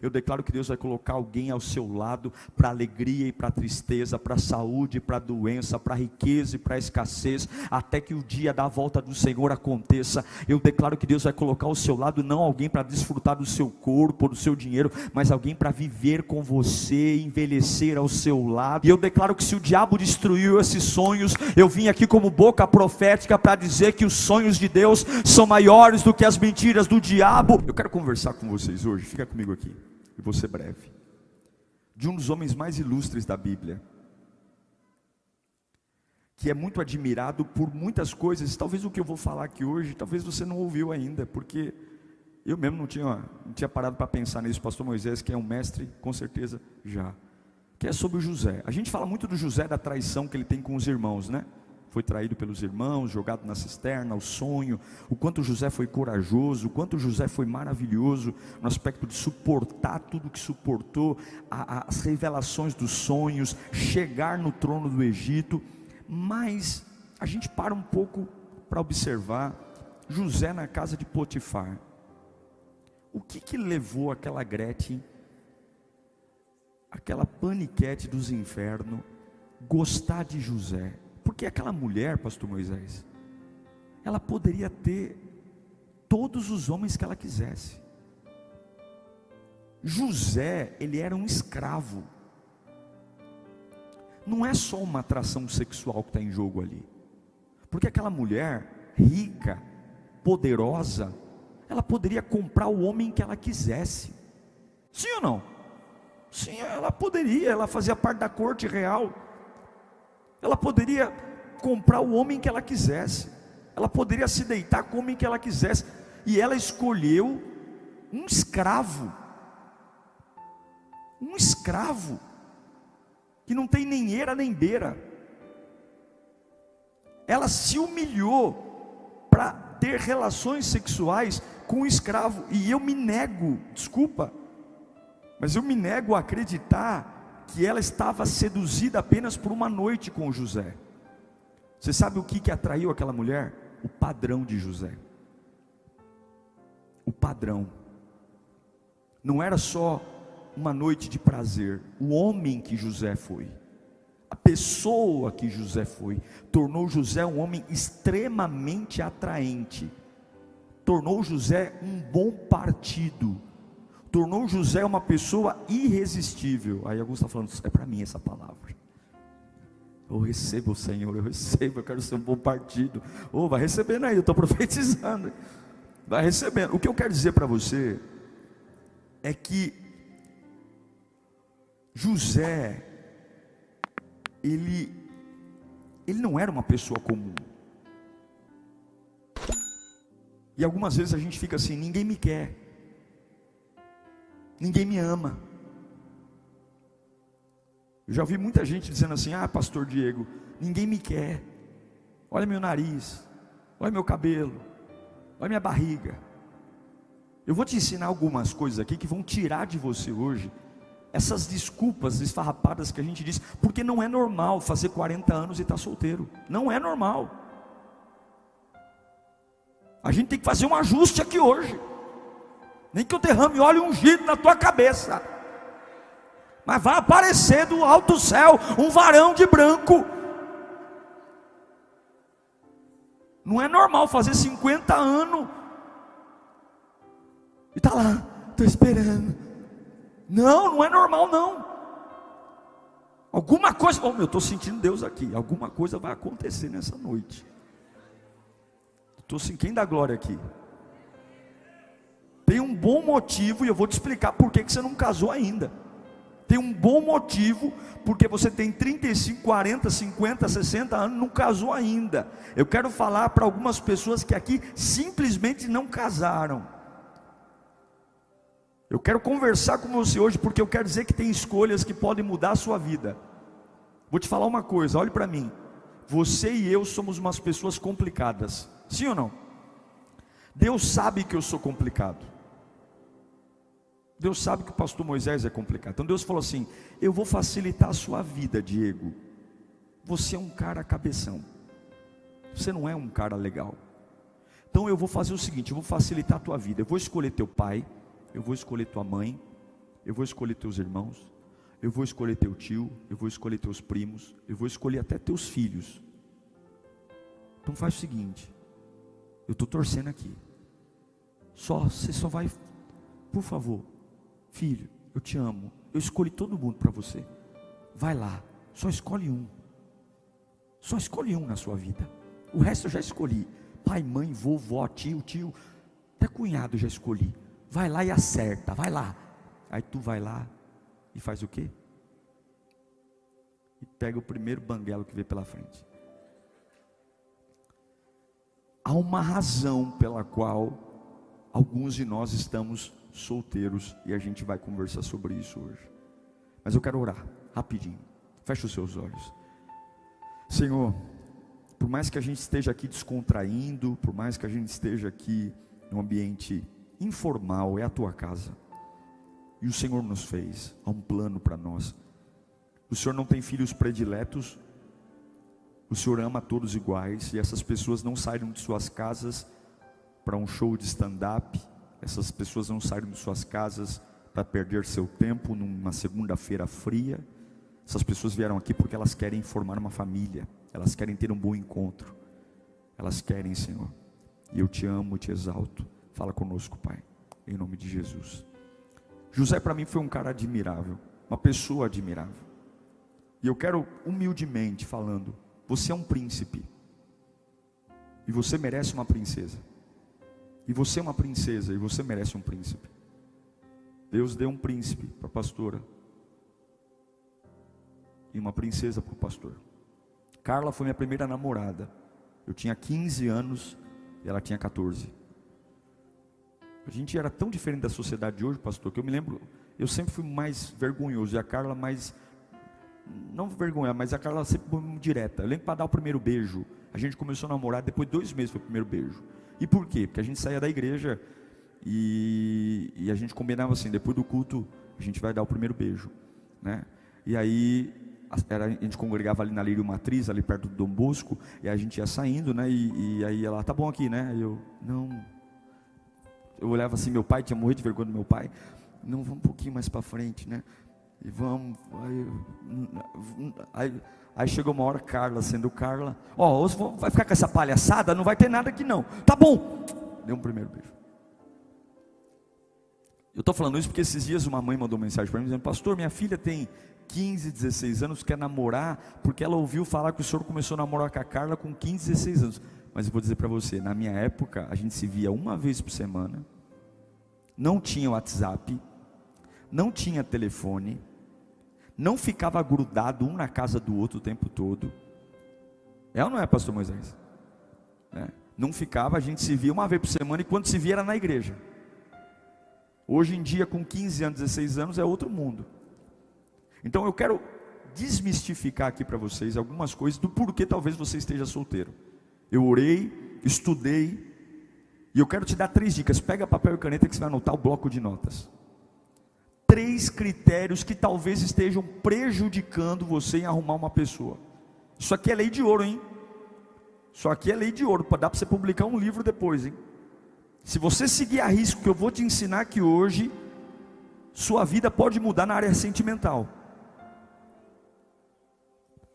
Eu declaro que Deus vai colocar alguém ao seu lado para alegria e para tristeza, para saúde, para doença, para riqueza e para escassez, até que o dia da volta do Senhor aconteça. Eu declaro que Deus vai colocar ao seu lado não alguém para desfrutar do seu corpo, do seu dinheiro, mas alguém para viver com você, envelhecer ao seu lado. E eu declaro que se o diabo destruiu esses sonhos, eu vim aqui como boca profética para dizer que os sonhos de Deus são maiores do que as mentiras do diabo. Eu quero conversar com vocês hoje, fica comigo aqui, e vou ser breve, de um dos homens mais ilustres da Bíblia, que é muito admirado por muitas coisas. Talvez o que eu vou falar aqui hoje, talvez você não ouviu ainda, porque eu mesmo não tinha parado para pensar nisso. Pastor Moisés, que é um mestre, com certeza já, que é sobre o José. A gente fala muito do José, da traição que ele tem com os irmãos, né? Foi traído pelos irmãos, jogado na cisterna, o sonho, o quanto José foi corajoso, o quanto José foi maravilhoso no aspecto de suportar tudo que suportou, as revelações dos sonhos, chegar no trono do Egito. Mas a gente para um pouco para observar José na casa de Potifar. O que levou aquela Gretchen, aquela paniquete dos infernos, gostar de José? Porque aquela mulher, pastor Moisés, ela poderia ter todos os homens que ela quisesse. José, ele era um escravo. Não é só uma atração sexual que está em jogo ali, porque aquela mulher rica, poderosa, ela poderia comprar o homem que ela quisesse. Sim ou não? Sim, ela poderia. Ela fazia parte da corte real. Ela poderia comprar o homem que ela quisesse. Ela poderia se deitar com o homem que ela quisesse. E ela escolheu um escravo. Um escravo que não tem nem eira nem beira. Ela se humilhou para ter relações sexuais com um escravo. E eu me nego, desculpa, mas eu me nego a acreditar que ela estava seduzida apenas por uma noite com José. Você sabe o que atraiu aquela mulher? O padrão de José. O padrão. Não era só uma noite de prazer. O homem que José foi, a pessoa que José foi, tornou José um homem extremamente atraente. Tornou José um bom partido. Tornou José uma pessoa irresistível. Aí alguns estão falando, é para mim essa palavra. Eu recebo, Senhor, eu recebo, eu quero ser um bom partido. Vai recebendo aí, eu estou profetizando. Vai recebendo. O que eu quero dizer para você é que José, ele não era uma pessoa comum. E algumas vezes a gente fica assim, ninguém me quer, ninguém me ama. Eu já ouvi muita gente dizendo assim, pastor Diego, ninguém me quer. Olha meu nariz, olha meu cabelo, olha minha barriga. Eu vou te ensinar algumas coisas aqui que vão tirar de você hoje essas desculpas esfarrapadas que a gente diz, porque não é normal fazer 40 anos e estar solteiro. Não é normal. A gente tem que fazer um ajuste aqui hoje. Nem que eu derrame óleo ungido na tua cabeça, mas vai aparecer do alto céu um varão de branco. Não é normal fazer 50 anos e tá lá, estou esperando. Não é normal não. Alguma coisa, eu estou sentindo Deus aqui. Alguma coisa vai acontecer nessa noite. Estou sentindo, quem dá glória aqui? Tem um bom motivo, e eu vou te explicar por que você não casou ainda. Tem um bom motivo, porque você tem 35, 40, 50, 60 anos, não casou ainda. Eu quero falar para algumas pessoas que aqui simplesmente não casaram. Eu quero conversar com você hoje, porque eu quero dizer que tem escolhas que podem mudar a sua vida. Vou te falar uma coisa, olhe para mim. Você e eu somos umas pessoas complicadas. Sim ou não? Deus sabe que eu sou complicado. Deus sabe que o pastor Moisés é complicado. Então Deus falou assim, eu vou facilitar a sua vida, Diego. Você é um cara cabeção. Você não é um cara legal. Então eu vou fazer o seguinte, eu vou facilitar a tua vida. Eu vou escolher teu pai, eu vou escolher tua mãe, eu vou escolher teus irmãos, eu vou escolher teu tio, eu vou escolher teus primos, eu vou escolher até teus filhos. Então faz o seguinte, eu estou torcendo aqui, você só vai, por favor, filho, eu te amo, eu escolhi todo mundo para você, vai lá, só escolhe um na sua vida, o resto eu já escolhi, pai, mãe, vovó, tio, até cunhado eu já escolhi, vai lá e acerta, vai lá. Aí tu vai lá e faz o quê? E pega o primeiro banguelo que vê pela frente. Há uma razão pela qual alguns de nós estamos solteiros, e a gente vai conversar sobre isso hoje. Mas eu quero orar, rapidinho. Feche os seus olhos. Senhor, por mais que a gente esteja aqui descontraindo, por mais que a gente esteja aqui num ambiente informal, é a tua casa. E o Senhor nos fez, há um plano para nós. O Senhor não tem filhos prediletos, o Senhor ama todos iguais, e essas pessoas não saíram de suas casas para um show de stand-up, essas pessoas não saíram de suas casas para perder seu tempo numa segunda-feira fria. Essas pessoas vieram aqui porque elas querem formar uma família, elas querem ter um bom encontro, elas querem, Senhor, e eu te amo, te exalto. Fala conosco, Pai, em nome de Jesus. José para mim foi um cara admirável, uma pessoa admirável, e eu quero humildemente falando, você é um príncipe, e você merece uma princesa, e você é uma princesa, e você merece um príncipe. Deus deu um príncipe para a pastora, e uma princesa para o pastor. Carla foi minha primeira namorada, eu tinha 15 anos, e ela tinha 14. A gente era tão diferente da sociedade de hoje, pastor, que eu me lembro, eu sempre fui mais vergonhoso, e a Carla mais, não vergonha, mas a Carla sempre foi muito direta. Eu lembro para dar o primeiro beijo, a gente começou a namorar, depois de 2 meses foi o primeiro beijo. E por quê? Porque a gente saía da igreja, e a gente combinava assim, depois do culto, a gente vai dar o primeiro beijo, né? E aí, a gente congregava ali na Lírio Matriz, ali perto do Dom Bosco, e a gente ia saindo, né? E aí ela, tá bom aqui, né? Eu, não... Eu olhava assim, meu pai, tinha morrido de vergonha do meu pai. Não, vamos um pouquinho mais para frente, né? E vamos. Aí chegou uma hora, Carla, sendo Carla, vai ficar com essa palhaçada? Não vai ter nada aqui não. Tá bom. Deu um primeiro beijo. Eu estou falando isso porque esses dias uma mãe mandou mensagem para mim, dizendo, pastor, minha filha tem 15, 16 anos, quer namorar, porque ela ouviu falar que o senhor começou a namorar com a Carla com 15, 16 anos. Mas eu vou dizer para você, na minha época, a gente se via uma vez por semana, não tinha WhatsApp, não tinha telefone, não ficava grudado um na casa do outro o tempo todo. É ou não é, pastor Moisés? Não ficava, a gente se via uma vez por semana, e quando se via era na igreja. Hoje em dia, com 15 anos, 16 anos, é outro mundo. Então eu quero desmistificar aqui para vocês algumas coisas do porquê talvez você esteja solteiro. Eu orei, estudei, e eu quero te dar 3 dicas. Pega papel e caneta que você vai anotar o bloco de notas. 3 critérios que talvez estejam prejudicando você em arrumar uma pessoa. Isso aqui é lei de ouro, hein? Isso aqui é lei de ouro, dá para você publicar um livro depois, hein? Se você seguir a risco que eu vou te ensinar aqui hoje, sua vida pode mudar na área sentimental.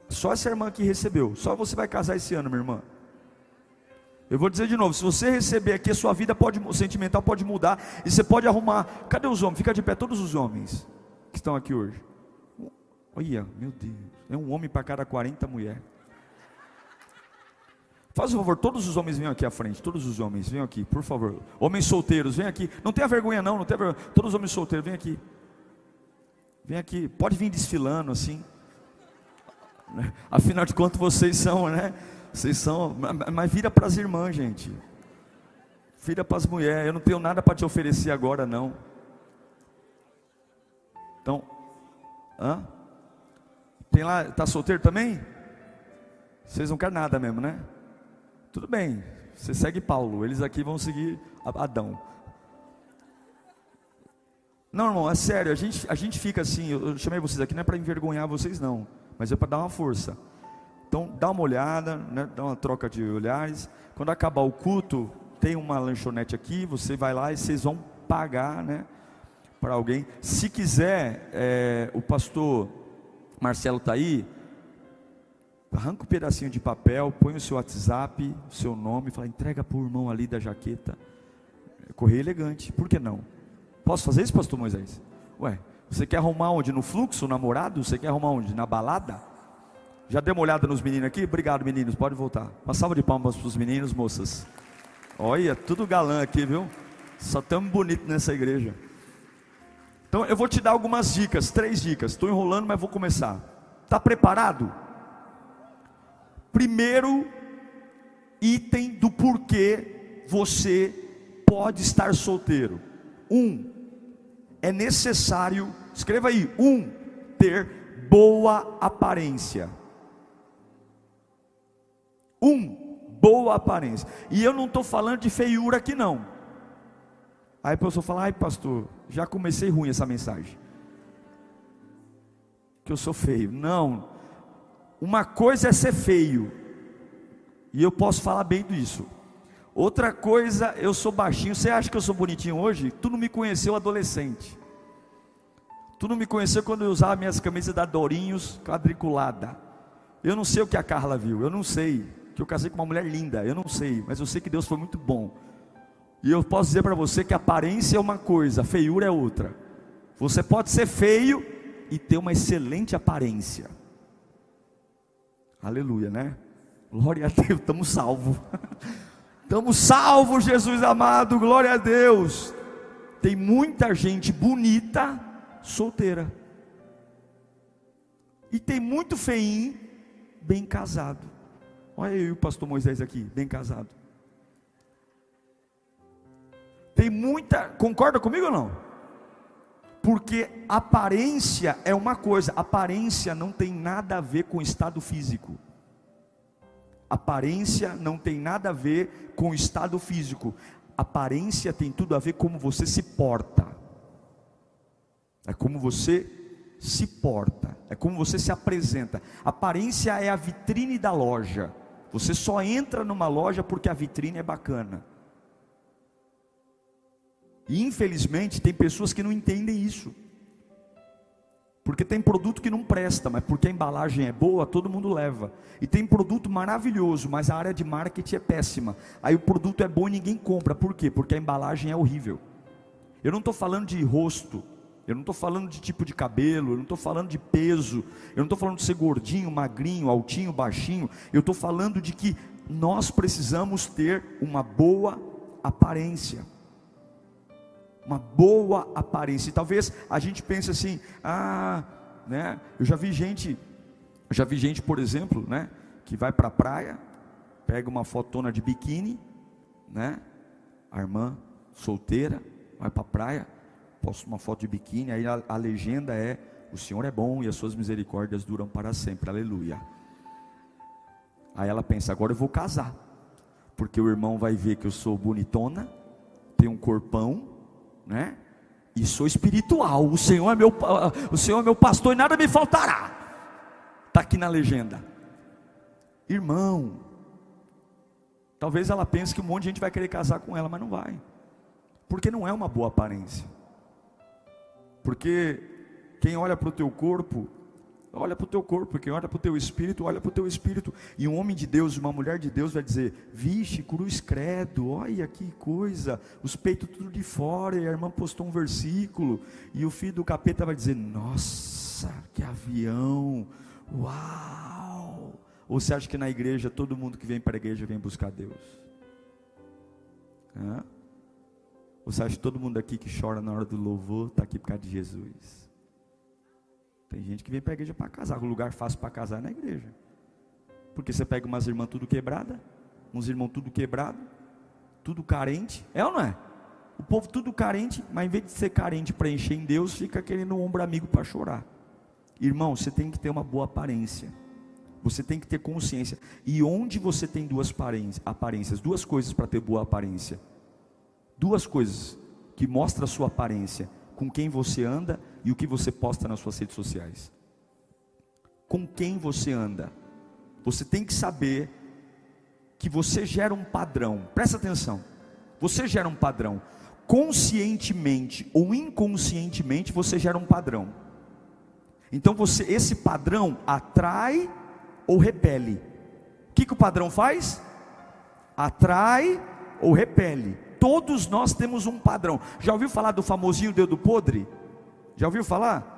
Só essa irmã aqui recebeu, só você vai casar esse ano, minha irmã. Eu vou dizer de novo, se você receber aqui, a sua vida sentimental pode mudar, e você pode arrumar. Cadê os homens? Fica de pé, todos os homens que estão aqui hoje. Olha, meu Deus, é um homem para cada 40 mulheres. Faz um favor, todos os homens venham aqui à frente, todos os homens, venham aqui, por favor. Homens solteiros, venham aqui, não tenha vergonha não, não tenha vergonha. Todos os homens solteiros, venham aqui. Vem aqui, pode vir desfilando assim. Afinal de contas vocês são, né? Vocês são, mas vira para as irmãs, gente. Vira para as mulheres. Eu não tenho nada para te oferecer agora, não. Então, tem lá, tá solteiro também? Vocês não querem nada mesmo, né? Tudo bem, você segue Paulo, eles aqui vão seguir Adão. Não, irmão, é sério, a gente fica assim, eu chamei vocês aqui, não é para envergonhar vocês não, mas é para dar uma força. Então dá uma olhada, né, dá uma troca de olhares. Quando acabar o culto, tem uma lanchonete aqui, você vai lá e vocês vão pagar, né? para alguém. Se quiser, o pastor Marcelo está aí, arranca um pedacinho de papel, põe o seu WhatsApp, o seu nome, fala, entrega para o irmão ali da jaqueta. Correio elegante, por que não? Posso fazer isso, pastor Moisés? Ué, você quer arrumar onde? No fluxo, namorado? Você quer arrumar onde? Na balada? Já deu uma olhada nos meninos aqui? Obrigado, meninos, pode voltar. Uma salva de palmas para os meninos, moças. Olha, tudo galã aqui, viu? Só tão bonito nessa igreja. Então eu vou te dar algumas dicas, 3 dicas. Estou enrolando, mas vou começar. Está preparado? Primeiro item do porquê você pode estar solteiro. 1, é necessário, escreva aí, 1, ter boa aparência. 1, boa aparência. E eu não estou falando de feiura aqui não. Aí a pessoa fala, ai pastor, já comecei ruim essa mensagem, que eu sou feio. Não, uma coisa é ser feio, e eu posso falar bem disso. Outra coisa, eu sou baixinho. Você acha que eu sou bonitinho hoje? Tu não me conheceu adolescente. Tu não me conheceu quando eu usava minhas camisas da Dorinhos quadriculada. Eu não sei o que a Carla viu, eu não sei, que eu casei com uma mulher linda, eu não sei, mas eu sei que Deus foi muito bom. E eu posso dizer para você que aparência é uma coisa, feiura é outra. Você pode ser feio e ter uma excelente aparência. Aleluia, né? Glória a Deus, estamos salvos. Estamos salvos, Jesus amado, glória a Deus. Tem muita gente bonita solteira. E tem muito feinho bem casado. Olha eu e o pastor Moisés aqui, bem casado. Tem muita, concorda comigo ou não? Porque aparência é uma coisa, aparência não tem nada a ver com estado físico. Aparência não tem nada a ver com estado físico. Aparência tem tudo a ver com como você se porta. É como você se porta, é como você se apresenta. Aparência é a vitrine da loja. Você só entra numa loja porque a vitrine é bacana. E infelizmente tem pessoas que não entendem isso. Porque tem produto que não presta, mas porque a embalagem é boa, todo mundo leva. E tem produto maravilhoso, mas a área de marketing é péssima. Aí o produto é bom e ninguém compra. Por quê? Porque a embalagem é horrível. Eu não estou falando de rosto, eu não estou falando de tipo de cabelo, eu não estou falando de peso, eu não estou falando de ser gordinho, magrinho, altinho, baixinho. Eu estou falando de que nós precisamos ter uma boa aparência. Uma boa aparência. E talvez a gente pense assim, né? Eu já vi gente, por exemplo, né? Que vai para a praia, pega uma fotona de biquíni, né? A irmã solteira, vai para a praia, posta uma foto de biquíni, aí a legenda é, o Senhor é bom e as suas misericórdias duram para sempre, aleluia. Aí ela pensa, agora eu vou casar, porque o irmão vai ver que eu sou bonitona, tenho um corpão, né? E sou espiritual. O Senhor é meu pastor e nada me faltará. Está aqui na legenda. Irmão, talvez ela pense que um monte de gente vai querer casar com ela, mas não vai, porque não é uma boa aparência. Porque quem olha para o teu corpo, olha para o teu corpo. Quem olha para o teu espírito, olha para o teu espírito. E um homem de Deus, uma mulher de Deus vai dizer, vixe, cruz credo, olha que coisa, os peitos tudo de fora. E a irmã postou um versículo, e o filho do capeta vai dizer, nossa, que avião, uau. Ou você acha que na igreja, todo mundo que vem para a igreja vem buscar Deus? Ou você acha que todo mundo aqui que chora na hora do louvor, está aqui por causa de Jesus? Tem gente que vem para a igreja para casar. O lugar fácil para casar é na igreja. Porque você pega umas irmãs tudo quebrada, uns irmãos tudo quebrado, tudo carente. É ou não é? O povo tudo carente, mas em vez de ser carente para encher em Deus, fica querendo um ombro amigo para chorar. Irmão, você tem que ter uma boa aparência. Você tem que ter consciência. E onde você tem duas aparências, duas coisas para ter boa aparência. Duas coisas que mostram a sua aparência: com quem você anda e o que você posta nas suas redes sociais. Com quem você anda. Você tem que saber que você gera um padrão. Presta atenção. Você gera um padrão. conscientemente ou inconscientemente, você gera um padrão. Então esse padrão atrai ou repele. O que o padrão faz? Atrai ou repele. Todos nós temos um padrão. Já ouviu falar do famosinho dedo podre? Já ouviu falar?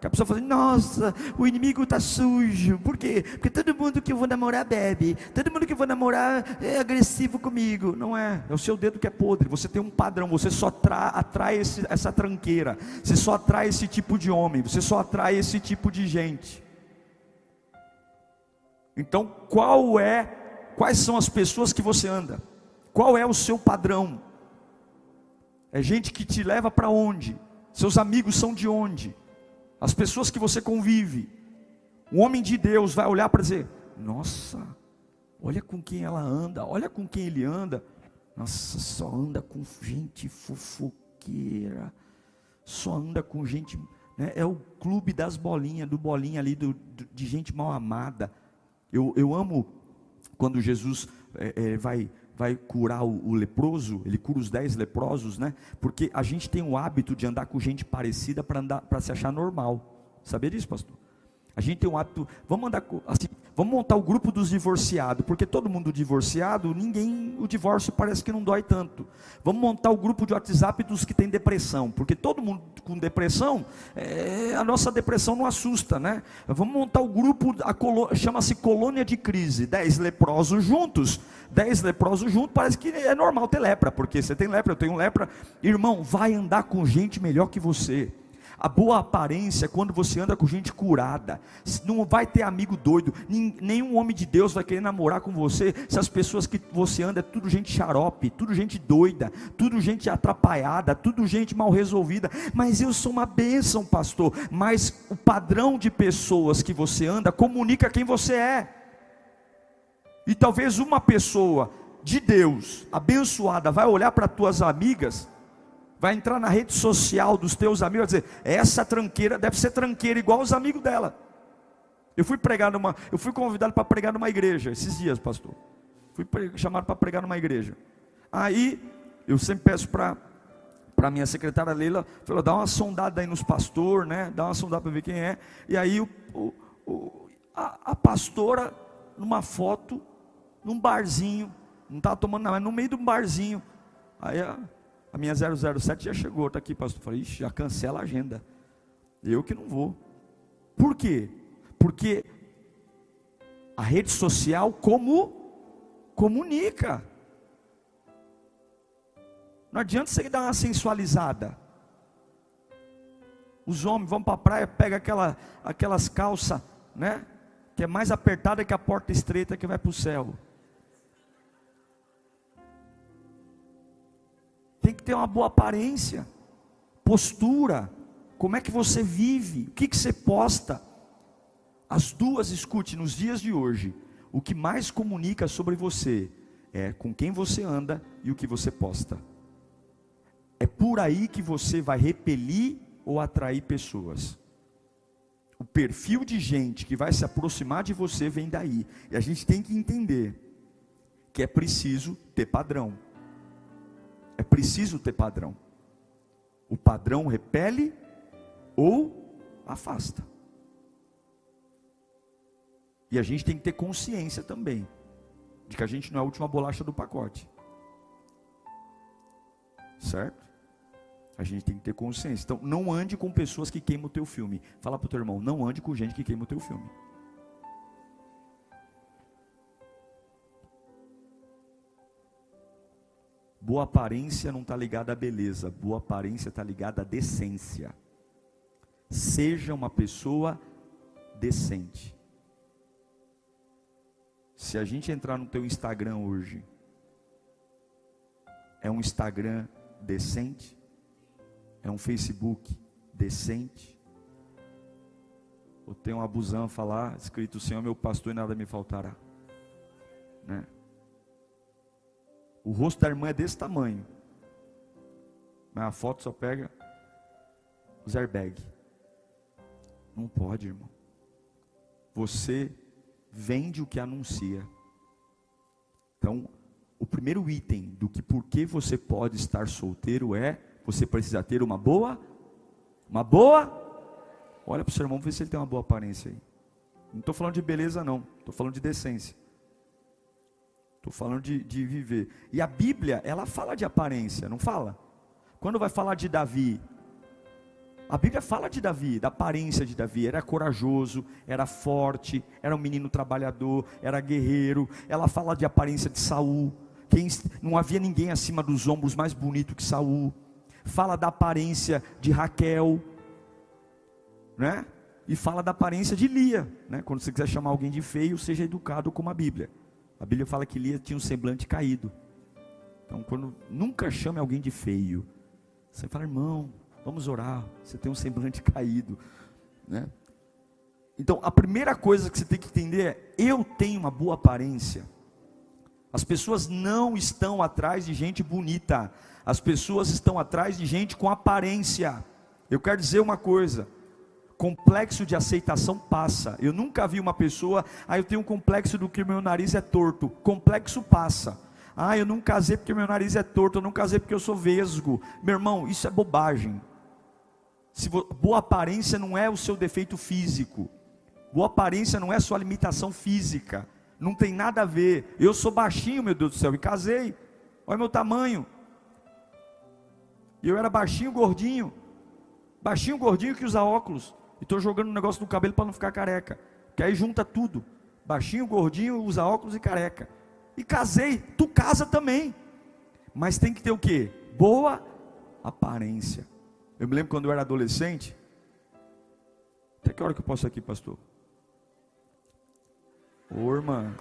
Que a pessoa fala assim, nossa, o inimigo está sujo. Por quê? Porque todo mundo que eu vou namorar bebe. Todo mundo que eu vou namorar é agressivo comigo. Não é, é o seu dedo que é podre. Você tem um padrão, você só atrai essa tranqueira. Você só atrai esse tipo de homem. Você só atrai esse tipo de gente. Então quais são as pessoas que você anda? Qual é o seu padrão? É gente que te leva para onde? Seus amigos são de onde? As pessoas que você convive. O homem de Deus vai olhar para dizer, nossa, olha com quem ela anda, olha com quem ele anda. Nossa, só anda com gente fofoqueira, só anda com gente, né? É o clube das bolinhas, do bolinha ali, de gente mal amada. Eu amo quando Jesus vai curar o leproso, ele cura os 10 leprosos, né? Porque a gente tem o hábito de andar com gente parecida para se achar normal. Sabia disso, pastor? A gente tem um hábito, vamos montar o grupo dos divorciados, porque todo mundo divorciado, o divórcio parece que não dói tanto. Vamos montar o grupo de WhatsApp dos que tem depressão, porque todo mundo com depressão, a nossa depressão não assusta, né? Vamos montar o grupo, chama-se colônia de crise, 10 leprosos juntos, parece que é normal ter lepra, porque você tem lepra, eu tenho lepra. Irmão, vai andar com gente melhor que você. A boa aparência é quando você anda com gente curada. Não vai ter amigo doido. Nenhum homem de Deus vai querer namorar com você se as pessoas que você anda é tudo gente xarope, tudo gente doida, tudo gente atrapalhada, tudo gente mal resolvida. Mas eu sou uma bênção, pastor. Mas o padrão de pessoas que você anda comunica quem você é. E talvez uma pessoa de Deus abençoada vai olhar para tuas amigas, vai entrar na rede social dos teus amigos e dizer, essa tranqueira deve ser tranqueira igual os amigos dela. Eu fui convidado para pregar numa igreja esses dias, pastor. Fui chamado para pregar numa igreja. Aí eu sempre peço para minha secretária Leila, falou, dá uma sondada aí nos pastores, né? Dá uma sondada para ver quem é. E aí a pastora numa foto, num barzinho, não estava tomando nada, mas no meio de um barzinho. Aí a minha 007 já chegou, está aqui, pastor. Falei, ixi, já cancela a agenda. Eu que não vou. Por quê? Porque a rede social comunica. Não adianta você dar uma sensualizada. Os homens vão para a praia, pegam aquelas calças, né? Que é mais apertada que a porta estreita que vai para o céu. Tem que ter uma boa aparência, postura, como é que você vive, o que você posta. As duas, escute, nos dias de hoje, o que mais comunica sobre você é com quem você anda e o que você posta. É por aí que você vai repelir ou atrair pessoas. O perfil de gente que vai se aproximar de você vem daí. E a gente tem que entender que é preciso ter padrão. É preciso ter padrão. O padrão repele ou afasta. E a gente tem que ter consciência também de que a gente não é a última bolacha do pacote. Certo? A gente tem que ter consciência. Então, não ande com pessoas que queimam o teu filme. Fala para o teu irmão, não ande com gente que queima o teu filme. Boa aparência não está ligada à beleza. Boa aparência está ligada à decência. Seja uma pessoa decente. Se a gente entrar no teu Instagram hoje, é um Instagram decente? É um Facebook decente? Ou tem um abusanfa lá, escrito, o Senhor é meu pastor e nada me faltará, né? O rosto da irmã é desse tamanho, mas a foto só pega os airbags. Não pode, irmão. Você vende o que anuncia. Então, o primeiro item do que por que você pode estar solteiro é, você precisa ter uma boa, olha para o seu irmão, vê se ele tem uma boa aparência aí. Não estou falando de beleza não, estou falando de decência. Estou falando de viver. E a Bíblia, ela fala de aparência, não fala? Quando vai falar de Davi, a Bíblia fala de Davi, da aparência de Davi. Era corajoso, era forte, era um menino trabalhador, era guerreiro. Ela fala de aparência de Saul, não havia ninguém acima dos ombros mais bonito que Saul. Fala da aparência de Raquel, né? E fala da aparência de Lia, né? Quando você quiser chamar alguém de feio, seja educado como a Bíblia. A Bíblia fala que Lia tinha um semblante caído. Então, nunca chame alguém de feio. Você fala, irmão, vamos orar, você tem um semblante caído, né? Então, a primeira coisa que você tem que entender é, eu tenho uma boa aparência. As pessoas não estão atrás de gente bonita, as pessoas estão atrás de gente com aparência. Eu quero dizer uma coisa, complexo de aceitação passa. Eu nunca vi uma pessoa, eu tenho um complexo do que meu nariz é torto. Complexo passa. Eu não casei porque meu nariz é torto, eu não casei porque eu sou vesgo. Meu irmão, isso é bobagem. Boa aparência não é o seu defeito físico. Boa aparência não é sua limitação física. Não tem nada a ver. Eu sou baixinho, meu Deus do céu, e casei. Olha meu tamanho. E eu era baixinho, gordinho que usa óculos. E estou jogando um negócio no cabelo para não ficar careca. Que aí junta tudo. Baixinho, gordinho, usa óculos e careca. E casei, tu casa também. Mas tem que ter o quê? Boa aparência. Eu me lembro quando eu era adolescente. Até que hora que eu posso ir aqui, pastor? Ô irmã.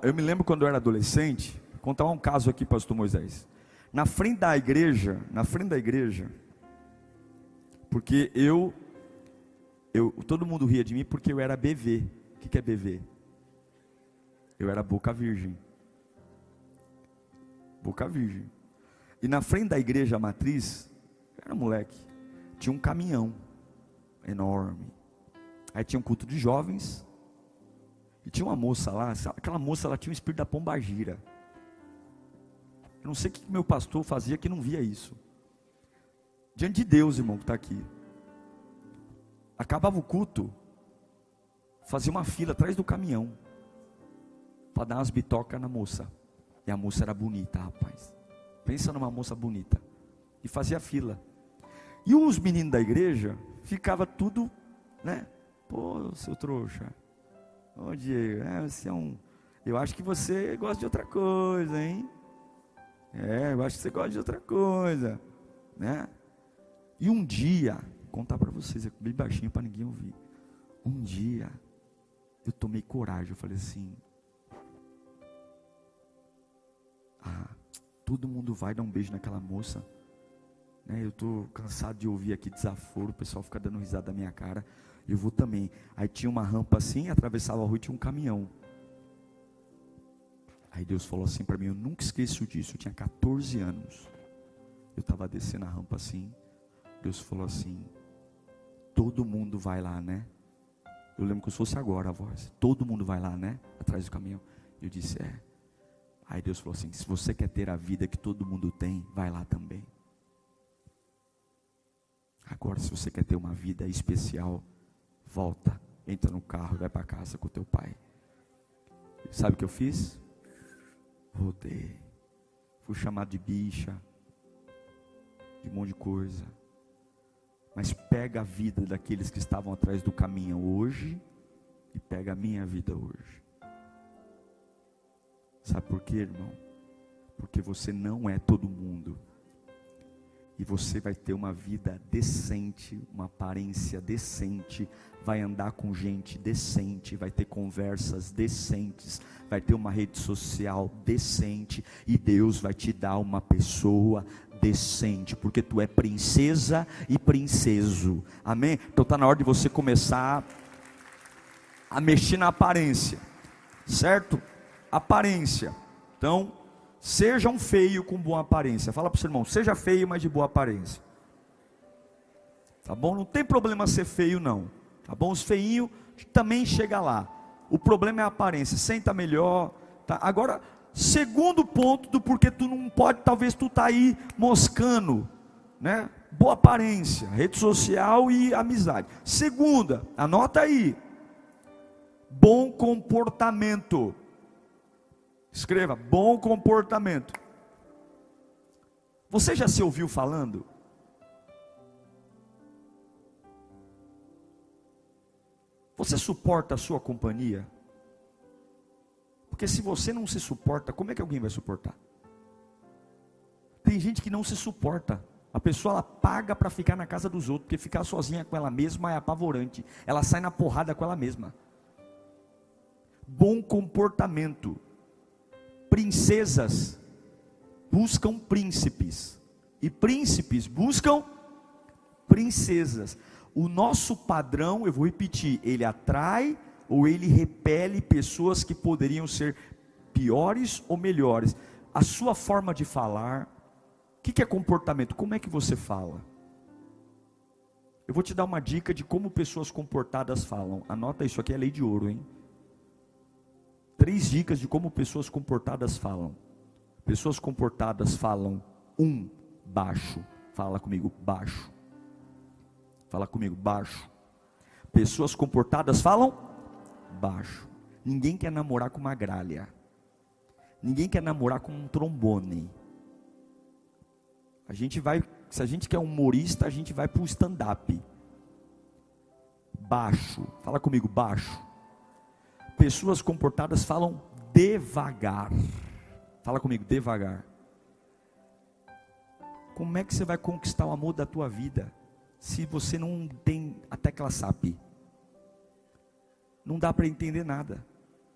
Eu me lembro quando eu era adolescente. Vou contar um caso aqui, pastor Moisés. Na frente da igreja, porque todo mundo ria de mim porque eu era BV. O que é BV? Eu era boca virgem. E na frente da igreja matriz, eu era moleque, tinha um caminhão enorme. Aí tinha um culto de jovens, e tinha uma moça lá, aquela moça, ela tinha o espírito da pombagira. Eu não sei o que meu pastor fazia que não via isso. Diante de Deus, irmão, que está aqui. Acabava o culto, fazia uma fila atrás do caminhão, para dar umas bitocas na moça. E a moça era bonita, rapaz. Pensa numa moça bonita. E fazia fila. E os meninos da igreja, ficava tudo, né? Pô, seu trouxa. Ô Diego, você é um... Eu acho que você gosta de outra coisa, hein? Eu acho que você gosta de outra coisa, né? E um dia, vou contar para vocês, é bem baixinho para ninguém ouvir. Um dia, eu tomei coragem, eu falei assim, todo mundo vai dar um beijo naquela moça, né? Eu estou cansado de ouvir aqui desaforo, o pessoal fica dando risada da minha cara, eu vou também. Aí tinha uma rampa assim, atravessava a rua e tinha um caminhão. Aí Deus falou assim para mim, eu nunca esqueço disso, eu tinha 14 anos, eu estava descendo a rampa assim, Deus falou assim, todo mundo vai lá, né? Eu lembro que se fosse agora a voz, todo mundo vai lá, né? Atrás do caminhão. Eu disse, Aí Deus falou assim, se você quer ter a vida que todo mundo tem, vai lá também. Agora, se você quer ter uma vida especial, volta, entra no carro e vai para casa com o teu pai. Sabe o que eu fiz? Rodei, fui chamado de bicha, de um monte de coisa. Mas pega a vida daqueles que estavam atrás do caminhão hoje e pega a minha vida hoje. Sabe por quê, irmão? Porque você não é todo mundo. E você vai ter uma vida decente, uma aparência decente, vai andar com gente decente, vai ter conversas decentes, vai ter uma rede social decente, e Deus vai te dar uma pessoa decente, porque tu é princesa e princeso, amém? Então está na hora de você começar a mexer na aparência, certo? Aparência. Então, seja um feio com boa aparência. Fala para o seu irmão, seja feio, mas de boa aparência. Tá bom? Não tem problema ser feio não. Tá bom? Os feinhos também chega lá. O problema é a aparência. Senta melhor, Tá? Agora, segundo ponto do porquê tu não pode, talvez tu tá aí moscando, né? Boa aparência, rede social e amizade. Segunda, anota aí, bom comportamento. Escreva, bom comportamento. Você já se ouviu falando? Você suporta a sua companhia? Porque se você não se suporta, como é que alguém vai suportar? Tem gente que não se suporta. A pessoa ela paga para ficar na casa dos outros, porque ficar sozinha com ela mesma é apavorante. Ela sai na porrada com ela mesma. Bom comportamento. Princesas buscam príncipes, e príncipes buscam princesas. O nosso padrão, eu vou repetir, ele atrai ou ele repele pessoas que poderiam ser piores ou melhores. A sua forma de falar, o que é comportamento? Como é que você fala? Eu vou te dar uma dica de como pessoas comportadas falam. Anota isso aqui, é lei de ouro, hein? 3 dicas de como pessoas comportadas falam. Pessoas comportadas falam, baixo. Fala comigo, baixo. Fala comigo, baixo. Pessoas comportadas falam baixo. Ninguém quer namorar com uma gralha. Ninguém quer namorar com um trombone. Se a gente quer um humorista, a gente vai para o stand-up. Baixo. Fala comigo, baixo. Pessoas comportadas falam devagar. Fala comigo, devagar. Como é que você vai conquistar o amor da tua vida se você não tem a tecla SAP? Não dá para entender nada.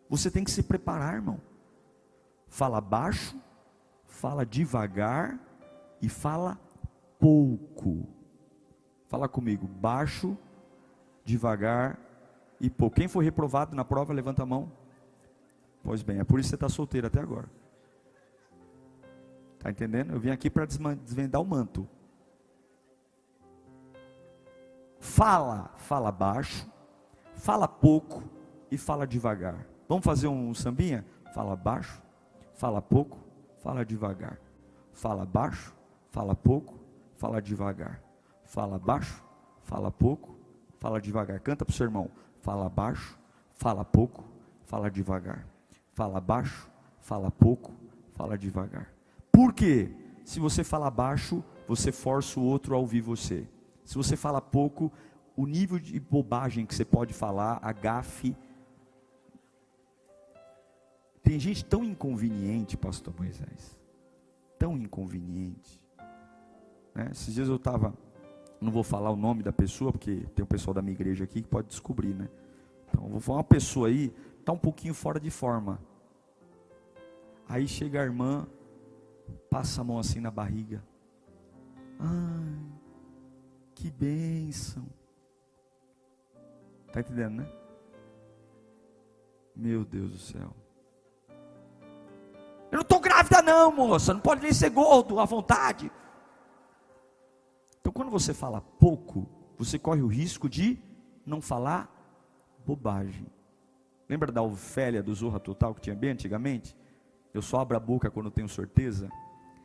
Você tem que se preparar, irmão. Fala baixo, fala devagar e fala pouco. Fala comigo, baixo, devagar e pouco. Quem foi reprovado na prova, levanta a mão. Pois bem, é por isso que você está solteiro até agora. Está entendendo? Eu vim aqui para desvendar o manto. Fala baixo, fala pouco e fala devagar. Vamos fazer um sambinha? Fala baixo, fala pouco, fala devagar. Fala baixo, fala pouco, fala devagar. Fala baixo, fala pouco, fala devagar. Canta para o seu irmão. Fala baixo, fala pouco, fala devagar. Fala baixo, fala pouco, fala devagar. Por quê? Se você fala baixo, você força o outro a ouvir você. Se você fala pouco, o nível de bobagem que você pode falar, a gafe. Tem gente tão inconveniente, pastor Moisés. Tão inconveniente. Né? Esses dias eu estava, não vou falar o nome da pessoa, porque tem um pessoal da minha igreja aqui que pode descobrir, né? Então, vou falar uma pessoa aí, está um pouquinho fora de forma. Aí chega a irmã, passa a mão assim na barriga. Ai, que bênção. Está entendendo, né? Meu Deus do céu. Eu não estou grávida não, moça. Não pode nem ser gordo à vontade. Então quando você fala pouco, você corre o risco de não falar bobagem. Lembra da Ofélia do Zorra Total que tinha bem antigamente? Eu só abro a boca quando tenho certeza.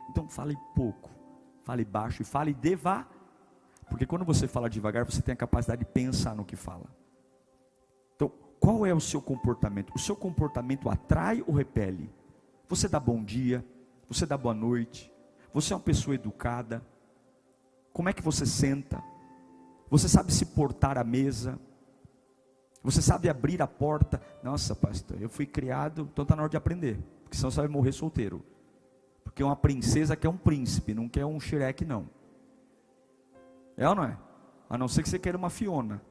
Então fale pouco, fale baixo e fale devagar. Porque quando você fala devagar, você tem a capacidade de pensar no que fala. Então, qual é o seu comportamento? O seu comportamento atrai ou repele? Você dá bom dia, você dá boa noite, você é uma pessoa educada. Como é que você senta? Você sabe se portar à mesa? Você sabe abrir a porta? Nossa, pastor, eu fui criado, então está na hora de aprender. Porque senão você vai morrer solteiro. Porque uma princesa quer um príncipe, não quer um Shrek não. É ou não é? A não ser que você queira uma Fiona.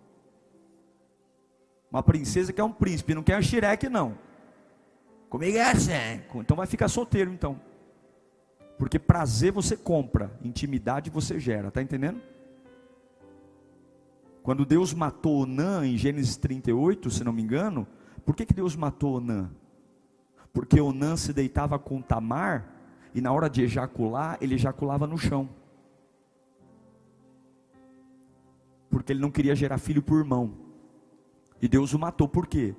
Uma princesa quer um príncipe, não quer um Shrek não. Comigo é assim. Então vai ficar solteiro então. Porque prazer você compra, intimidade você gera, está entendendo? Quando Deus matou Onã em Gênesis 38, se não me engano, por que Deus matou Onã? Porque Onã se deitava com Tamar, e na hora de ejacular, ele ejaculava no chão. Porque ele não queria gerar filho por irmão. E Deus o matou, por quê?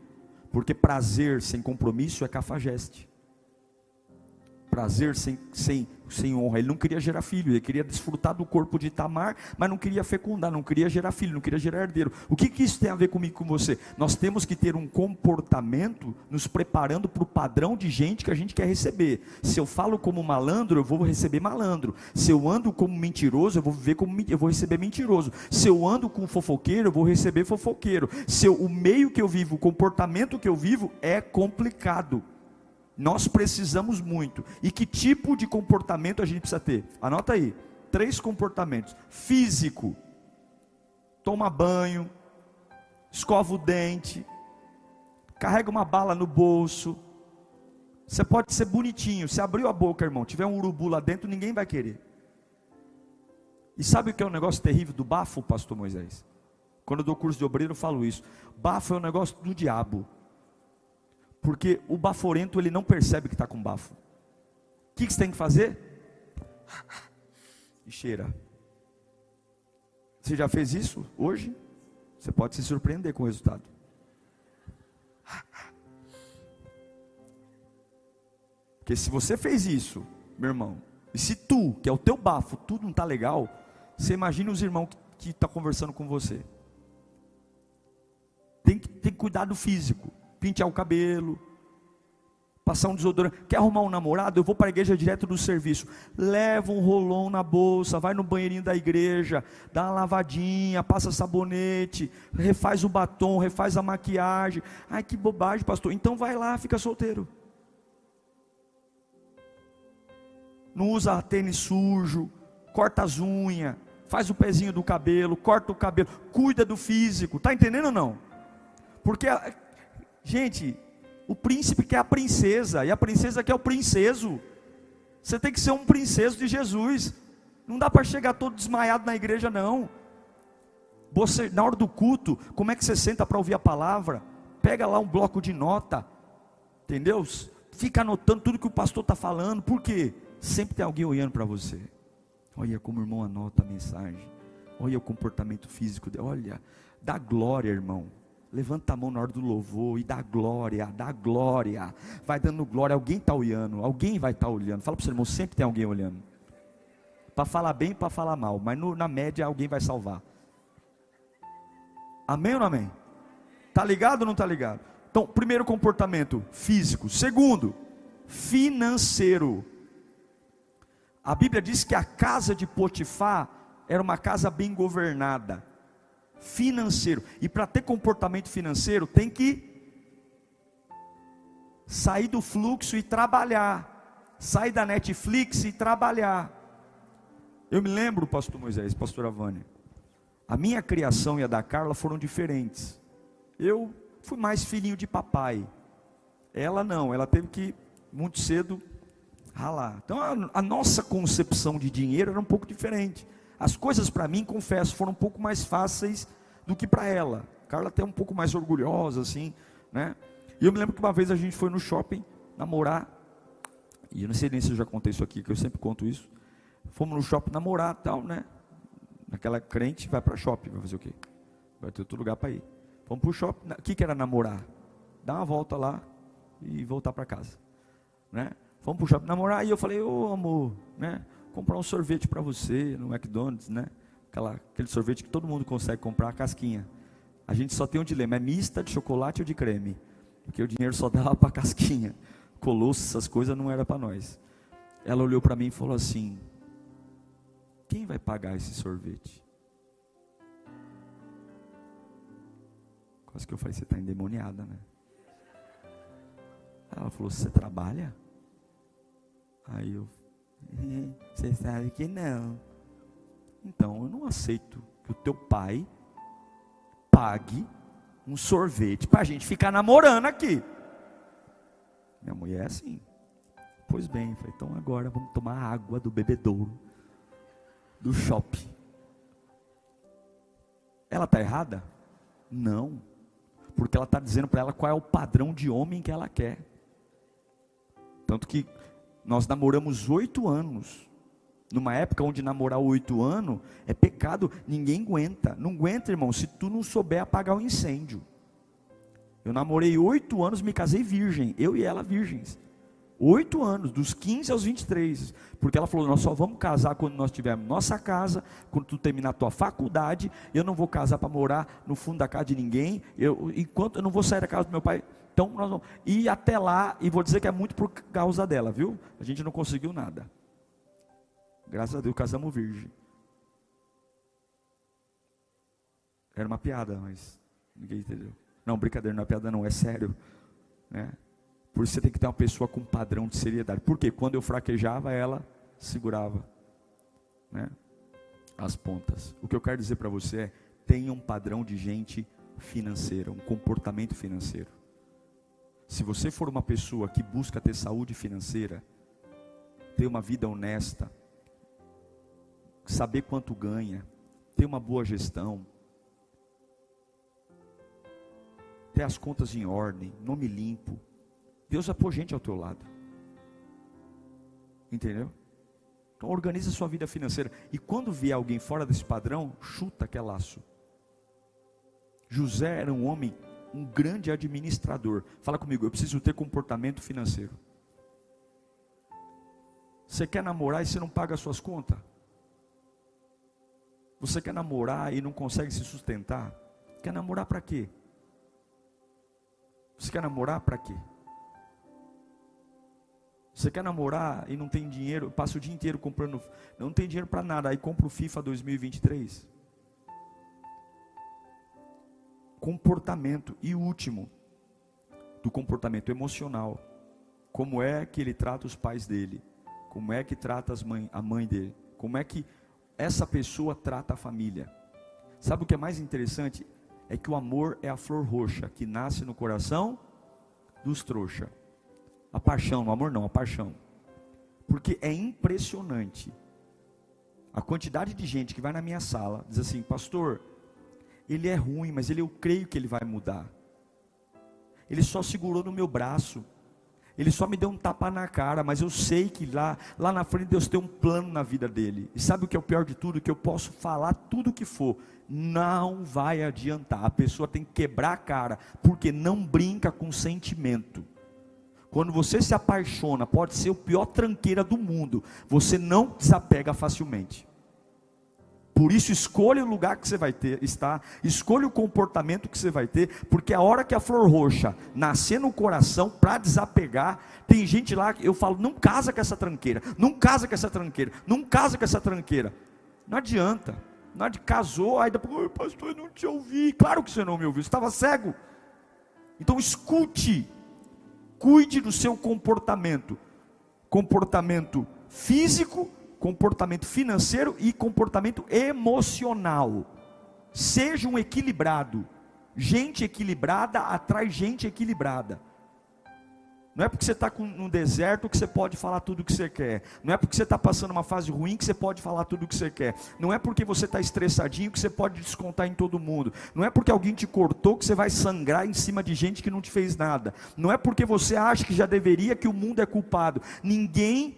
Porque prazer sem compromisso é cafajeste. prazer sem honra. Ele não queria gerar filho, ele queria desfrutar do corpo de Tamar, mas não queria fecundar, não queria gerar filho, não queria gerar herdeiro. O que isso tem a ver comigo e com você? Nós temos que ter um comportamento nos preparando para o padrão de gente que a gente quer receber. Se eu falo como malandro, eu vou receber malandro. Se eu ando como mentiroso, eu vou receber mentiroso. Se eu ando com fofoqueiro, eu vou receber fofoqueiro. O meio que eu vivo, o comportamento que eu vivo é complicado. Nós precisamos muito. E que tipo de comportamento a gente precisa ter? Anota aí, 3 comportamentos. Físico: toma banho, escova o dente, carrega uma bala no bolso. Você pode ser bonitinho, você abriu a boca, irmão, tiver um urubu lá dentro, ninguém vai querer. E sabe o que é um negócio terrível do bafo, pastor Moisés? Quando eu dou curso de obreiro eu falo isso. Bafo é um negócio do diabo. Porque o baforento, ele não percebe que está com bafo. O que você tem que fazer? E cheira. Você já fez isso hoje? Você pode se surpreender com o resultado. Porque se você fez isso, meu irmão, e se tu, que é o teu bafo, tudo não está legal, você imagina os irmãos que estão conversando com você. Tem que cuidar do físico. Pentear o cabelo, passar um desodorante. Quer arrumar um namorado? Eu vou para a igreja direto do serviço. Leva um rolão na bolsa, vai no banheirinho da igreja, dá uma lavadinha, passa sabonete, refaz o batom, refaz a maquiagem. Ai, que bobagem, pastor. Então vai lá, fica solteiro. Não usa tênis sujo, corta as unhas, faz o pezinho do cabelo, corta o cabelo, cuida do físico. Está entendendo ou não? Porque gente, o príncipe quer a princesa, e a princesa quer o princeso. Você tem que ser um princeso de Jesus. Não dá para chegar todo desmaiado na igreja, não. Você, na hora do culto, como é que você senta para ouvir a palavra? Pega lá um bloco de nota, entendeu? Fica anotando tudo que o pastor está falando. Por quê? Sempre tem alguém olhando para você. Olha como o irmão anota a mensagem. Olha o comportamento físico dele. Olha, dá glória, irmão. Levanta a mão na hora do louvor e dá glória, vai dando glória. Alguém está olhando, alguém vai estar olhando. Fala para o seu irmão, sempre tem alguém olhando, para falar bem e para falar mal, mas na média alguém vai salvar. Amém ou não amém? Está ligado ou não está ligado? Então, primeiro comportamento, físico. Segundo, financeiro. A Bíblia diz que a casa de Potifar era uma casa bem governada. Financeiro. E para ter comportamento financeiro tem que sair do fluxo e trabalhar, sair da Netflix e trabalhar. Eu me lembro, pastor Moisés, pastora Vânia, a minha criação e a da Carla foram diferentes. Eu fui mais filhinho de papai, ela não, ela teve que muito cedo ralar. Então a nossa concepção de dinheiro era um pouco diferente. As coisas para mim, confesso, foram um pouco mais fáceis do que para ela. Carla até um pouco mais orgulhosa, assim, né? E eu me lembro que uma vez a gente foi no shopping namorar, e eu não sei nem se eu já contei isso aqui, que eu sempre conto isso. Fomos no shopping namorar e tal, né? Naquela crente vai para shopping, vai fazer o quê? Vai ter outro lugar para ir. Fomos para o shopping, o que era namorar? Dar uma volta lá e voltar para casa, né? Fomos para o shopping namorar, e eu falei, ô amor, né? Comprar um sorvete para você no McDonald's, né? Aquele sorvete que todo mundo consegue comprar, a casquinha. A gente só tem um dilema, é mista de chocolate ou de creme? Porque o dinheiro só dava para a casquinha. Colosso, essas coisas não era para nós. Ela olhou para mim e falou assim, quem vai pagar esse sorvete? Quase que eu falei, você está endemoniada, né? Ela falou, você trabalha? Aí eu, você sabe que não. Então eu não aceito que o teu pai pague um sorvete para a gente ficar namorando aqui. Minha mulher é assim. Pois bem, falei, então agora vamos tomar água do bebedouro do shopping. Ela está errada? Não, porque ela está dizendo para ela qual é o padrão de homem que ela quer. Tanto que nós namoramos 8 anos. Numa época onde namorar 8 anos é pecado, ninguém aguenta. Não aguenta, irmão, se tu não souber apagar o incêndio. Eu namorei 8 anos, me casei virgem, eu e ela virgens. 8 anos, dos 15 aos 23. Porque ela falou, nós só vamos casar quando nós tivermos nossa casa, quando tu terminar a tua faculdade. Eu não vou casar para morar no fundo da casa de ninguém. Enquanto eu não vou sair da casa do meu pai. Então nós vamos ir até lá, e vou dizer que é muito por causa dela, viu? A gente não conseguiu nada. Graças a Deus casamos virgem. Era uma piada, mas ninguém entendeu. Não, brincadeira, não é piada não, é sério, né? Por isso você tem que ter uma pessoa com padrão de seriedade. Porque quando eu fraquejava, ela segurava, né, as pontas. O que eu quero dizer para você é: tenha um padrão de gente financeira, um comportamento financeiro. Se você for uma pessoa que busca ter saúde financeira, ter uma vida honesta, saber quanto ganha, ter uma boa gestão, ter as contas em ordem, nome limpo, Deus vai pôr gente ao teu lado. Entendeu? Então organiza a sua vida financeira. E quando vier alguém fora desse padrão, chuta aquele laço. José era um homem, um grande administrador. Fala comigo, eu preciso ter comportamento financeiro. Você quer namorar e você não paga as suas contas? Você quer namorar e não consegue se sustentar? Quer namorar para quê? Você quer namorar para quê? Você quer namorar e não tem dinheiro, passa o dia inteiro comprando, não tem dinheiro para nada, aí compra o FIFA 2023. Comportamento. E o último, do comportamento emocional. Como é que ele trata os pais dele? Como é que trata a mãe dele? Como é que essa pessoa trata a família? Sabe o que é mais interessante? É que o amor é a flor roxa que nasce no coração dos trouxa. A paixão, o amor não, a paixão. Porque é impressionante a quantidade de gente que vai na minha sala, diz assim: pastor, ele é ruim, mas eu creio que ele vai mudar. Ele só segurou no meu braço, ele só me deu um tapa na cara, mas eu sei que lá na frente Deus tem um plano na vida dele. E sabe o que é o pior de tudo? Que eu posso falar tudo o que for, não vai adiantar. A pessoa tem que quebrar a cara, porque não brinca com sentimento. Quando você se apaixona, pode ser o pior tranqueira do mundo, você não desapega facilmente. Por isso escolha o lugar que você vai estar, escolha o comportamento que você vai ter, porque a hora que a flor roxa nascer no coração, para desapegar, tem gente lá, eu falo, não casa com essa tranqueira, não casa com essa tranqueira, não casa com essa tranqueira. Não adianta, casou, aí depois, pastor, eu não te ouvi. Claro que você não me ouviu, você estava cego. Então escute, cuide do seu comportamento físico, comportamento financeiro e comportamento emocional. Seja um equilibrado. Gente equilibrada atrai gente equilibrada. Não é porque você está num deserto que você pode falar tudo o que você quer. Não é porque você está passando uma fase ruim que você pode falar tudo o que você quer. Não é porque você está estressadinho que você pode descontar em todo mundo. Não é porque alguém te cortou que você vai sangrar em cima de gente que não te fez nada. Não é porque você acha que já deveria que o mundo é culpado. Ninguém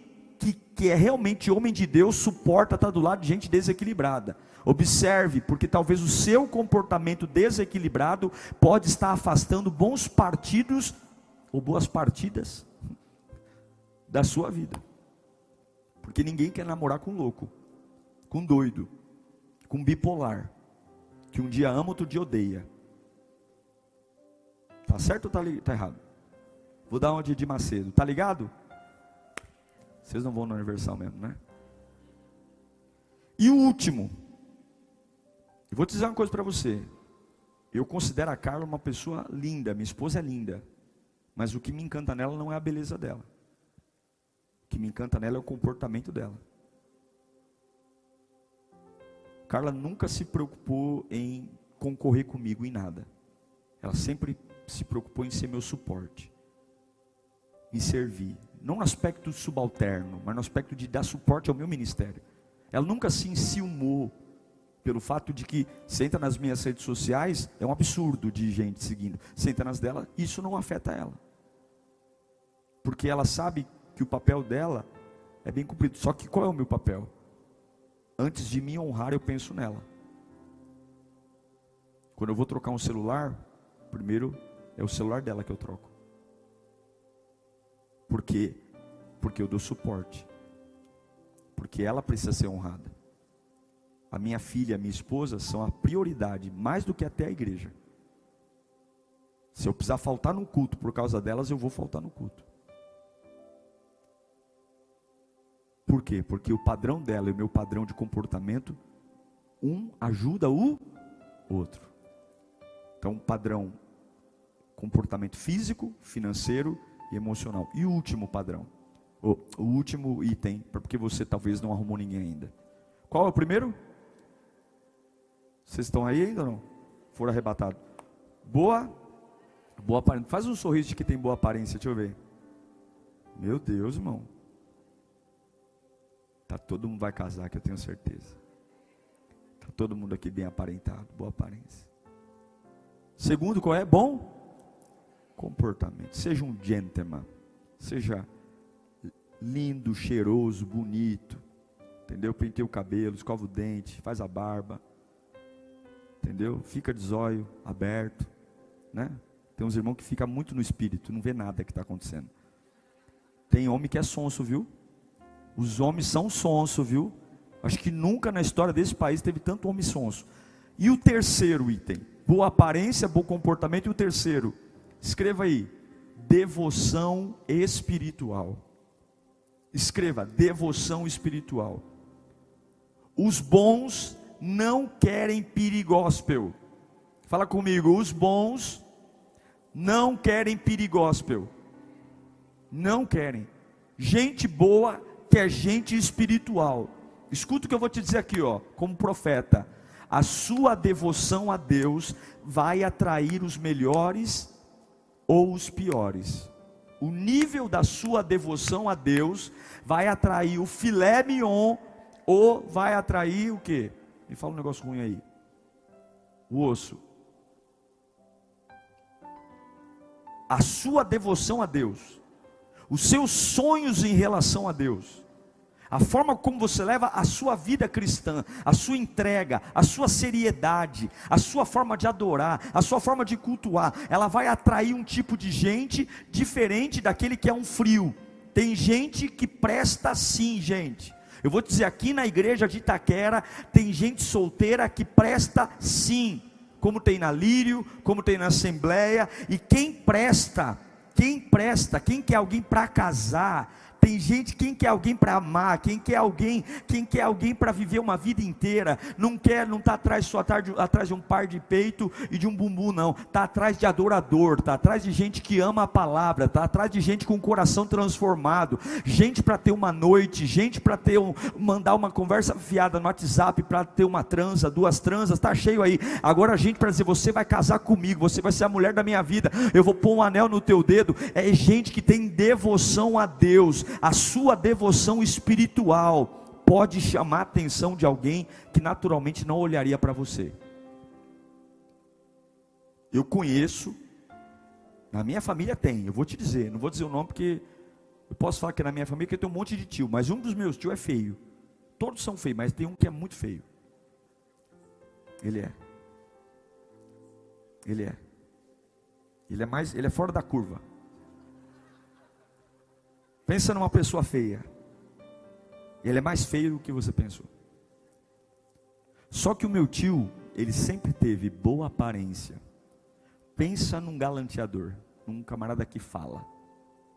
que é realmente homem de Deus suporta estar do lado de gente desequilibrada. Observe, porque talvez o seu comportamento desequilibrado pode estar afastando bons partidos ou boas partidas da sua vida. Porque ninguém quer namorar com louco, com doido, com bipolar, que um dia ama, outro dia odeia. Tá certo ou tá errado? Vou dar uma de Macedo, tá ligado? Vocês não vão no Universal mesmo, né? E o último, eu vou te dizer uma coisa para você. Eu considero a Carla uma pessoa linda, minha esposa é linda. Mas o que me encanta nela não é a beleza dela. O que me encanta nela é o comportamento dela. Carla nunca se preocupou em concorrer comigo em nada. Ela sempre se preocupou em ser meu suporte, em servir. Não no aspecto subalterno, mas no aspecto de dar suporte ao meu ministério. Ela nunca se enciumou pelo fato de que você entra nas minhas redes sociais, é um absurdo de gente seguindo. Você entra nas dela, isso não afeta ela. Porque ela sabe que o papel dela é bem cumprido. Só que qual é o meu papel? Antes de me honrar, eu penso nela. Quando eu vou trocar um celular, primeiro é o celular dela que eu troco. Porque Porque eu dou suporte. Porque ela precisa ser honrada. A minha filha e a minha esposa são a prioridade, mais do que até a igreja. Se eu precisar faltar no culto por causa delas, eu vou faltar no culto. Por quê? Porque o padrão dela e o meu padrão de comportamento, um ajuda o outro. Então, padrão, comportamento físico, financeiro e emocional. E o último padrão, o último item, porque você talvez não arrumou ninguém ainda. Qual é o primeiro? Vocês estão aí ainda ou não? Foram arrebatados. Boa aparência. Faz um sorriso de que tem boa aparência, deixa eu ver. Meu Deus, irmão. Todo mundo vai casar, que eu tenho certeza. Está todo mundo aqui bem aparentado, boa aparência. Segundo, qual é? Bom comportamento. Seja um gentleman. Seja lindo, cheiroso, bonito. Entendeu? Penteia o cabelo, escova o dente, faz a barba. Entendeu? Fica de zóio aberto, né? Tem uns irmãos que ficam muito no espírito, não vê nada que está acontecendo. Tem homem que é sonso, viu? Os homens são sonso, viu? Acho que nunca na história desse país teve tanto homem sonso. E o terceiro item? Boa aparência, bom comportamento. E o terceiro? Escreva aí. Devoção espiritual. Escreva, devoção espiritual. Os bons não querem pirigóspel. Fala comigo, os bons não querem pirigóspel. Não querem. Gente boa quer gente espiritual. Escuta o que eu vou te dizer aqui, ó, como profeta. A sua devoção a Deus vai atrair os melhores ou os piores. O nível da sua devoção a Deus vai atrair o filé mignon ou vai atrair o quê? Me fala um negócio ruim aí. O osso. A sua devoção a Deus, os seus sonhos em relação a Deus, a forma como você leva a sua vida cristã, a sua entrega, a sua seriedade, a sua forma de adorar, a sua forma de cultuar, ela vai atrair um tipo de gente diferente daquele que é um frio. Tem gente que presta sim, gente. Eu vou dizer, aqui na igreja de Itaquera, tem gente solteira que presta sim, como tem na Lírio, como tem na Assembleia. E quem quer alguém para casar, tem gente, quem quer alguém para amar, quem quer alguém para viver uma vida inteira, não está atrás de um par de peito e de um bumbum, não, está atrás de adorador, está atrás de gente que ama a palavra, está atrás de gente com o coração transformado, gente para ter uma noite, gente para mandar uma conversa fiada no WhatsApp, para ter uma transa, 2 transas, está cheio aí. Agora gente para dizer, você vai casar comigo, você vai ser a mulher da minha vida, eu vou pôr um anel no teu dedo. É gente que tem devoção a Deus. A sua devoção espiritual pode chamar a atenção de alguém que naturalmente não olharia para você. Eu conheço, na minha família tem, eu vou te dizer, não vou dizer o nome porque eu posso falar que na minha família tem um monte de tio, mas um dos meus tios é feio. Todos são feios, mas tem um que é muito feio. Ele é fora da curva. Pensa numa pessoa feia. Ele é mais feio do que você pensou. Só que o meu tio, ele sempre teve boa aparência. Pensa num galanteador, num camarada que fala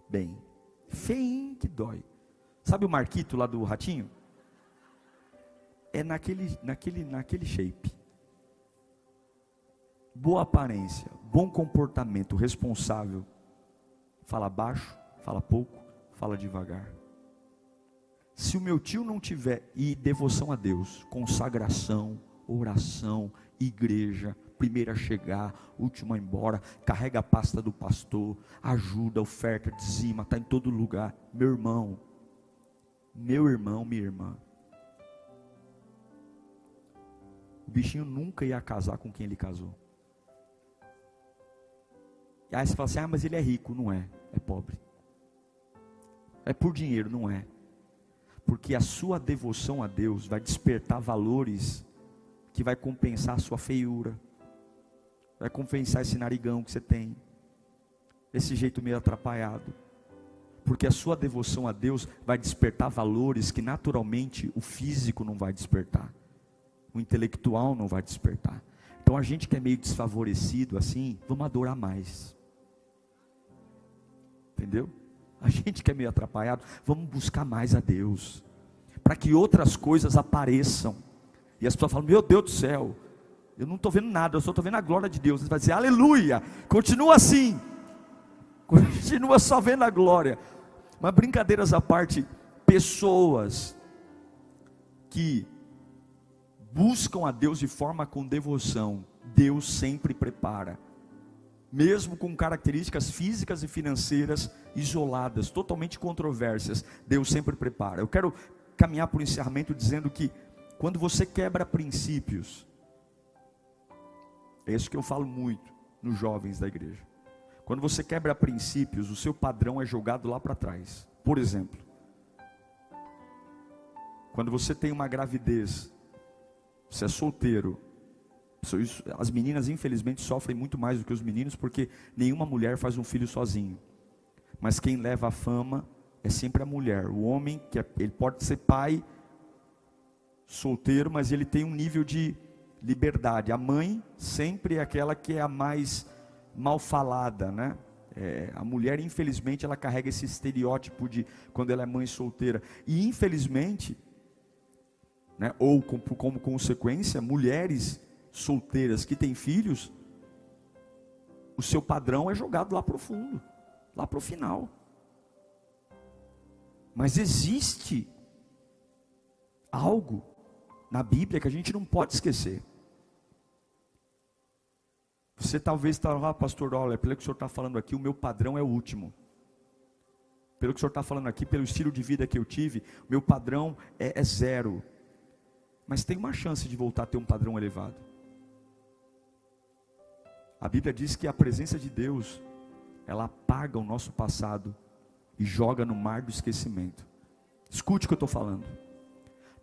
bem. Feinho que dói. Sabe o Marquito lá do Ratinho? É naquele shape. Boa aparência, bom comportamento, responsável. Fala baixo, fala pouco, fala devagar. Se o meu tio não tiver devoção a Deus, consagração, oração, igreja, primeiro a chegar, último a ir embora, carrega a pasta do pastor, ajuda, oferta, dizima, está em todo lugar. Meu irmão, minha irmã, o bichinho nunca ia casar com quem ele casou. E aí você fala assim, mas ele é rico. Não é, é pobre. É por dinheiro, não é. Porque a sua devoção a Deus vai despertar valores que vai compensar a sua feiura, vai compensar esse narigão que você tem, esse jeito meio atrapalhado. Porque a sua devoção a Deus vai despertar valores que naturalmente o físico não vai despertar, o intelectual não vai despertar. Então a gente que é meio desfavorecido assim, vamos adorar mais. Entendeu? A gente que é meio atrapalhado, vamos buscar mais a Deus, para que outras coisas apareçam. E as pessoas falam, meu Deus do céu, eu não estou vendo nada, eu só estou vendo a glória de Deus. Você vai dizer, aleluia, continua assim, continua só vendo a glória. Mas brincadeiras à parte, pessoas que buscam a Deus de forma com devoção, Deus sempre prepara, mesmo com características físicas e financeiras isoladas, totalmente controversas, Deus sempre prepara. Eu quero caminhar para o encerramento dizendo que, quando você quebra princípios, é isso que eu falo muito nos jovens da igreja, quando você quebra princípios, o seu padrão é jogado lá para trás. Por exemplo, quando você tem uma gravidez, você é solteiro, as meninas infelizmente sofrem muito mais do que os meninos, porque nenhuma mulher faz um filho sozinho, mas quem leva a fama é sempre a mulher. O homem, ele pode ser pai solteiro, mas ele tem um nível de liberdade. A mãe sempre é aquela que é a mais mal falada, né? A mulher, infelizmente, ela carrega esse estereótipo de quando ela é mãe solteira. E infelizmente, né, ou como consequência, mulheres solteiras que têm filhos, o seu padrão é jogado lá para o fundo, lá para o final. Mas existe algo na Bíblia que a gente não pode esquecer. Você talvez está lá, pastor, olha, pelo que o senhor está falando aqui, o meu padrão é o último. Pelo que o senhor está falando aqui, pelo estilo de vida que eu tive, o meu padrão é zero. Mas tem uma chance de voltar a ter um padrão elevado. A Bíblia diz que a presença de Deus, ela apaga o nosso passado e joga no mar do esquecimento. Escute o que eu estou falando.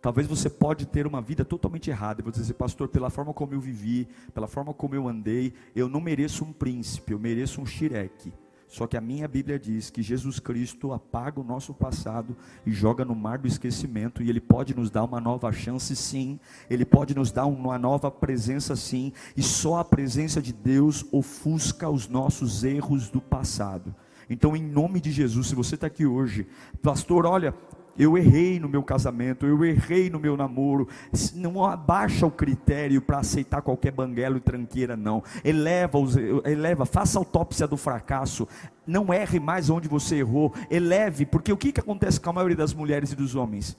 Talvez você pode ter uma vida totalmente errada, e você dizer, pastor, pela forma como eu vivi, pela forma como eu andei, eu não mereço um príncipe, eu mereço um xireque. Só que a minha Bíblia diz que Jesus Cristo apaga o nosso passado e joga no mar do esquecimento, e Ele pode nos dar uma nova chance sim, Ele pode nos dar uma nova presença sim, e só a presença de Deus ofusca os nossos erros do passado. Então, em nome de Jesus, se você está aqui hoje, pastor, olha, eu errei no meu casamento, eu errei no meu namoro, não abaixa o critério para aceitar qualquer banguelo e tranqueira não, eleva, faça autópsia do fracasso, não erre mais onde você errou, eleve, porque o que acontece com a maioria das mulheres e dos homens?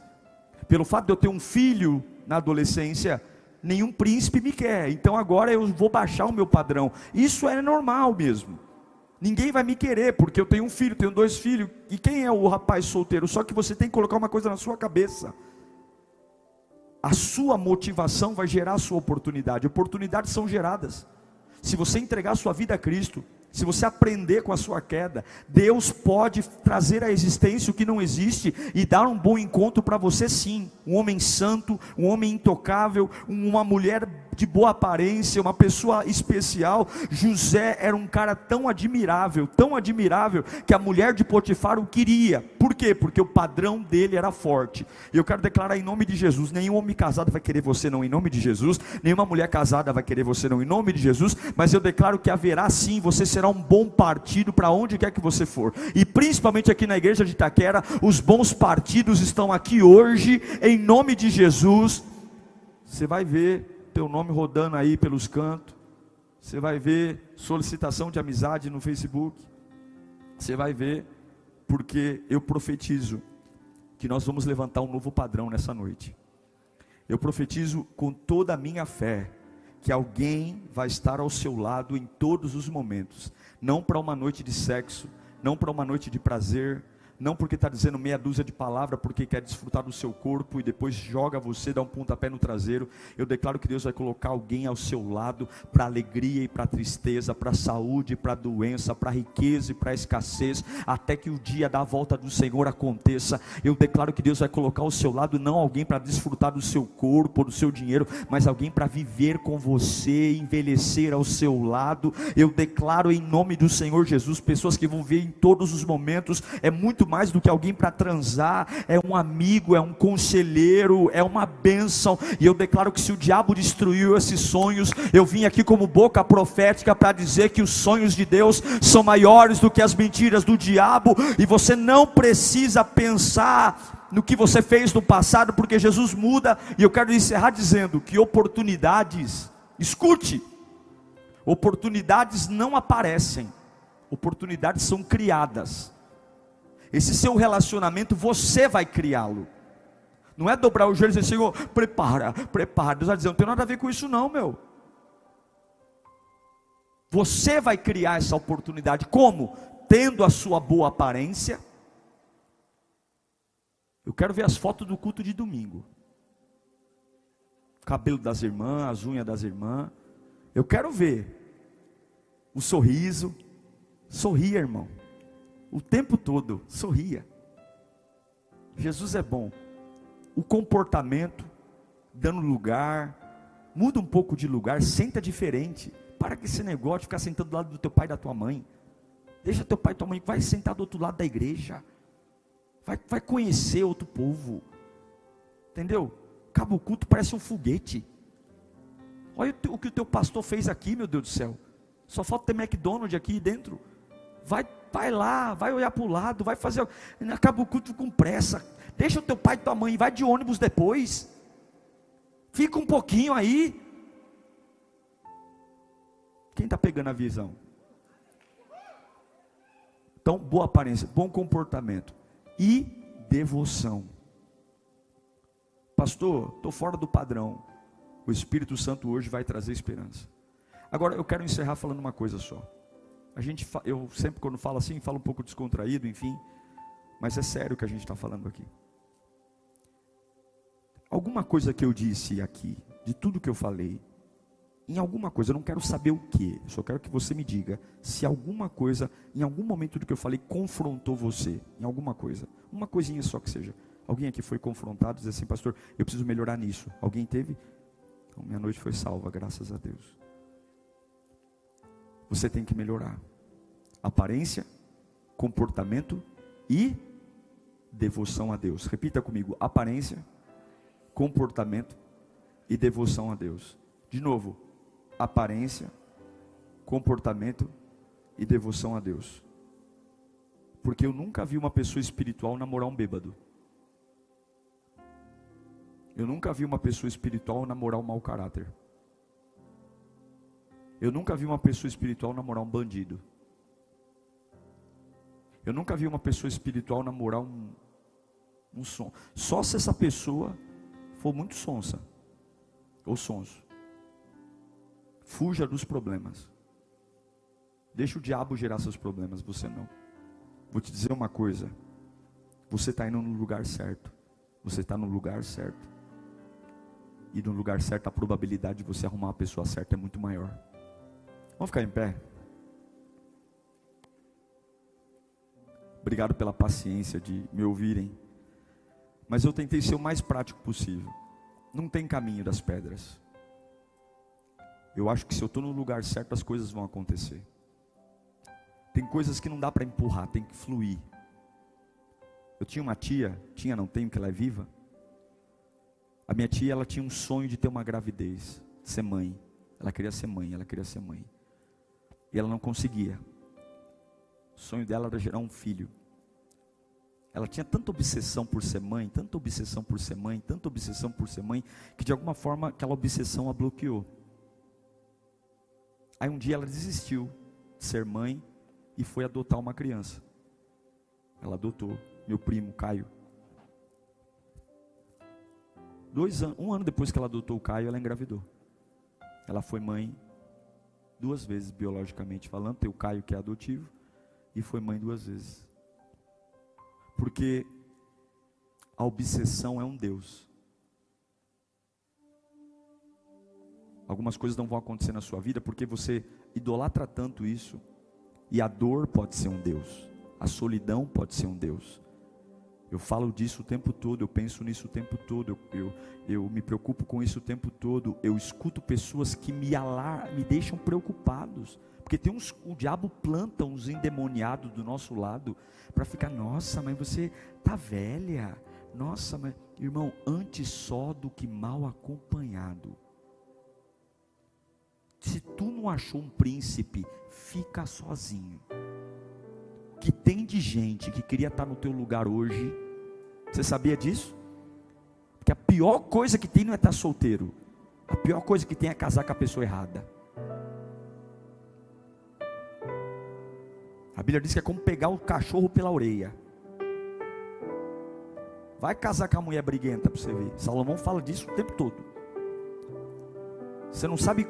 Pelo fato de eu ter um filho na adolescência, nenhum príncipe me quer, então agora eu vou baixar o meu padrão, isso é normal mesmo. Ninguém vai me querer, porque eu tenho um filho, tenho 2 filhos, e quem é o rapaz solteiro? Só que você tem que colocar uma coisa na sua cabeça, a sua motivação vai gerar a sua oportunidade, oportunidades são geradas, se você entregar a sua vida a Cristo, se você aprender com a sua queda, Deus pode trazer à existência o que não existe, e dar um bom encontro para você sim, um homem santo, um homem intocável, uma mulher de boa aparência, uma pessoa especial. José era um cara tão admirável, que a mulher de Potifar o queria. Por quê? Porque o padrão dele era forte. E eu quero declarar em nome de Jesus, nenhum homem casado vai querer você não, em nome de Jesus, nenhuma mulher casada vai querer você não, em nome de Jesus, mas eu declaro que haverá sim, você será um bom partido para onde quer que você for, e principalmente aqui na igreja de Itaquera, os bons partidos estão aqui hoje, em nome de Jesus. Você vai ver teu nome rodando aí pelos cantos, você vai ver solicitação de amizade no Facebook, você vai ver, porque eu profetizo que nós vamos levantar um novo padrão nessa noite. Eu profetizo com toda a minha fé, que alguém vai estar ao seu lado em todos os momentos, não para uma noite de sexo, não para uma noite de prazer, não porque está dizendo meia dúzia de palavras, porque quer desfrutar do seu corpo e depois joga você, dá um pontapé no traseiro. Eu declaro que Deus vai colocar alguém ao seu lado, para alegria e para tristeza, para saúde, para doença, para riqueza e para escassez, até que o dia da volta do Senhor aconteça. Eu declaro que Deus vai colocar ao seu lado, não alguém para desfrutar do seu corpo, do seu dinheiro, mas alguém para viver com você, envelhecer ao seu lado. Eu declaro em nome do Senhor Jesus, pessoas que vão ver em todos os momentos. É muito muito mais do que alguém para transar, é um amigo, é um conselheiro, é uma bênção. E eu declaro que se o diabo destruiu esses sonhos, eu vim aqui como boca profética para dizer que os sonhos de Deus são maiores do que as mentiras do diabo, e você não precisa pensar no que você fez no passado, porque Jesus muda. E eu quero encerrar dizendo que oportunidades, escute, oportunidades não aparecem, oportunidades são criadas. Esse seu relacionamento, você vai criá-lo. Não é dobrar o joelho e dizer: Senhor, prepara. Deus vai dizer: não tem nada a ver com isso não, meu. Você vai criar essa oportunidade. Como? Tendo a sua boa aparência. Eu quero ver as fotos do culto de domingo. Cabelo das irmãs, as unhas das irmãs. Eu quero ver o sorriso. Sorria, irmão, o tempo todo, sorria. Jesus é bom. O comportamento, dando lugar, muda um pouco de lugar, senta diferente. Para com esse negócio de ficar sentado do lado do teu pai e da tua mãe. Deixa teu pai e tua mãe, vai sentar do outro lado da igreja. Vai conhecer outro povo. Entendeu? Acaba o culto, parece um foguete. Olha o que o teu pastor fez aqui, meu Deus do céu. Só falta ter McDonald's aqui dentro. Vai lá, vai olhar para o lado, vai fazer. Acaba o culto com pressa. Deixa o teu pai e tua mãe, vai de ônibus depois. Fica um pouquinho aí. Quem está pegando a visão? Então, boa aparência, bom comportamento e devoção. Pastor, estou fora do padrão. O Espírito Santo hoje vai trazer esperança. Agora eu quero encerrar falando uma coisa só. Eu sempre quando falo assim, falo um pouco descontraído, enfim, mas é sério o que a gente está falando aqui. Alguma coisa que eu disse aqui, de tudo que eu falei, em alguma coisa, eu não quero saber o que, eu só quero que você me diga, se alguma coisa, em algum momento do que eu falei, confrontou você, em alguma coisa, uma coisinha só que seja. Alguém aqui foi confrontado, diz assim: pastor, eu preciso melhorar nisso. Alguém teve? Então, minha noite foi salva, graças a Deus. Você tem que melhorar aparência, comportamento e devoção a Deus. Repita comigo: aparência, comportamento e devoção a Deus. De novo, aparência, comportamento e devoção a Deus. Porque eu nunca vi uma pessoa espiritual namorar um bêbado. Eu nunca vi uma pessoa espiritual namorar um mau caráter. Eu nunca vi uma pessoa espiritual namorar um bandido. Eu nunca vi uma pessoa espiritual namorar um som. Só se essa pessoa for muito sonsa ou sonso. Fuja dos problemas. Deixa o diabo gerar seus problemas, você não. Vou te dizer uma coisa: você está indo no lugar certo. Você está no lugar certo. E no lugar certo, a probabilidade de você arrumar uma pessoa certa é muito maior. Vamos ficar em pé? Obrigado pela paciência de me ouvirem. Mas eu tentei ser o mais prático possível. Não tem caminho das pedras. Eu acho que se eu estou no lugar certo, as coisas vão acontecer. Tem coisas que não dá para empurrar, tem que fluir. Eu tinha uma tia, não tenho, que ela é viva. A minha tia, ela tinha um sonho de ter uma gravidez, ser mãe. Ela queria ser mãe. E ela não conseguia. O sonho dela era gerar um filho. Ela tinha tanta obsessão por ser mãe, que de alguma forma aquela obsessão a bloqueou. Aí um dia ela desistiu de ser mãe e foi adotar uma criança. Ela adotou meu primo Caio. Um ano depois que ela adotou o Caio, ela engravidou. Ela foi mãe 2 vezes, biologicamente falando. Tem o Caio, que é adotivo, e foi mãe 2 vezes. Porque a obsessão é um Deus. Algumas coisas não vão acontecer na sua vida porque você idolatra tanto isso. E a dor pode ser um Deus, a solidão pode ser um Deus. Eu falo disso o tempo todo, eu penso nisso o tempo todo, eu me preocupo com isso o tempo todo. Eu escuto pessoas que me deixam preocupados, porque o diabo planta uns endemoniados do nosso lado, para ficar, nossa, mas você está velha, nossa, mas, irmão, antes só do que mal acompanhado. Se tu não achou um príncipe, fica sozinho. Que tem de gente que queria estar no teu lugar hoje. Você sabia disso? Porque a pior coisa que tem não é estar solteiro. A pior coisa que tem é casar com a pessoa errada. A Bíblia diz que é como pegar o cachorro pela orelha. Vai casar com a mulher briguenta para você ver. Salomão fala disso o tempo todo. Você não sabe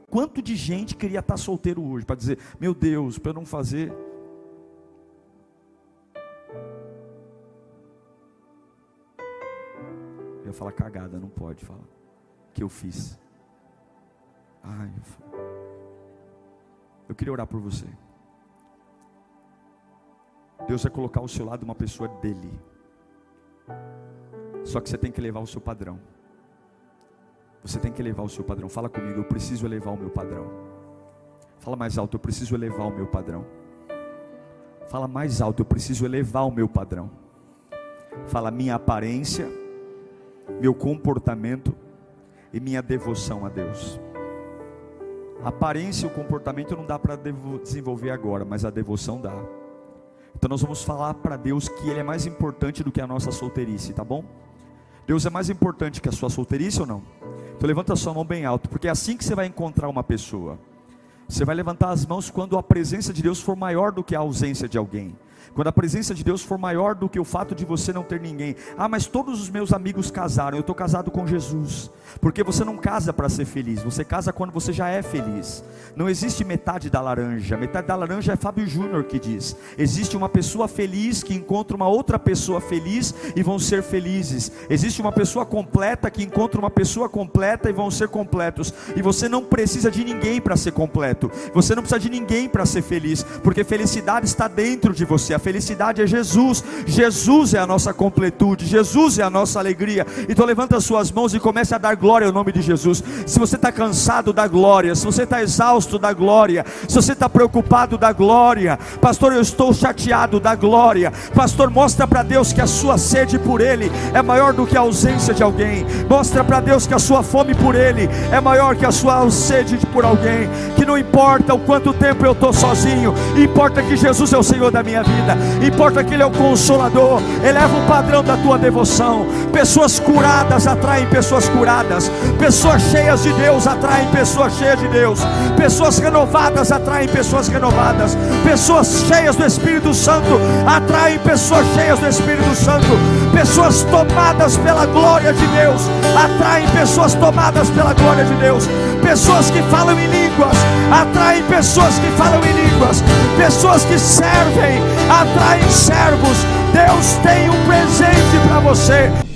quanto de gente queria estar solteiro hoje, para dizer, meu Deus, para eu não fazer. Eu ia falar cagada, não pode falar. Que eu fiz. Eu queria orar por você. Deus vai colocar ao seu lado uma pessoa dele. Só que você tem que elevar o seu padrão. Você tem que elevar o seu padrão. Fala comigo, eu preciso elevar o meu padrão. Fala mais alto, eu preciso elevar o meu padrão. Fala mais alto, eu preciso elevar o meu padrão. Fala minha aparência, meu comportamento e minha devoção a Deus. A aparência e o comportamento não dá para desenvolver agora, mas a devoção dá. Então nós vamos falar para Deus que Ele é mais importante do que a nossa solteirice, tá bom? Deus é mais importante que a sua solteirice ou não? Então levanta a sua mão bem alto, porque é assim que você vai encontrar uma pessoa. Você vai levantar as mãos quando a presença de Deus for maior do que a ausência de alguém. Quando a presença de Deus for maior do que o fato de você não ter ninguém. Mas todos os meus amigos casaram, eu estou casado com Jesus. Porque você não casa para ser feliz, você casa quando você já é feliz. Não existe metade da laranja. Metade da laranja é Fábio Júnior que diz. Existe uma pessoa feliz que encontra uma outra pessoa feliz e vão ser felizes. Existe uma pessoa completa que encontra uma pessoa completa e vão ser completos. E você não precisa de ninguém para ser completo. Você não precisa de ninguém para ser feliz, porque felicidade está dentro de você. A felicidade é Jesus. Jesus é a nossa completude, Jesus é a nossa alegria. Então levanta as suas mãos e comece a dar glória ao nome de Jesus. Se você está cansado, dá glória. Se você está exausto, dá glória. Se você está preocupado, dá glória. Pastor, eu estou chateado, dá glória. Pastor, mostra para Deus que a sua sede por Ele é maior do que a ausência de alguém. Mostra para Deus que a sua fome por Ele é maior que a sua sede por alguém. Que não importa o quanto tempo eu estou sozinho, importa que Jesus é o Senhor da minha vida. Importa que Ele é o Consolador. Eleva o padrão da tua devoção. Pessoas curadas atraem pessoas curadas. Pessoas cheias de Deus atraem pessoas cheias de Deus. Pessoas renovadas atraem pessoas renovadas. Pessoas cheias do Espírito Santo atraem pessoas cheias do Espírito Santo. Pessoas tomadas pela glória de Deus atraem pessoas tomadas pela glória de Deus. Pessoas que falam em línguas atraem pessoas que falam em línguas. Pessoas que servem atraem servos. Deus tem um presente para você.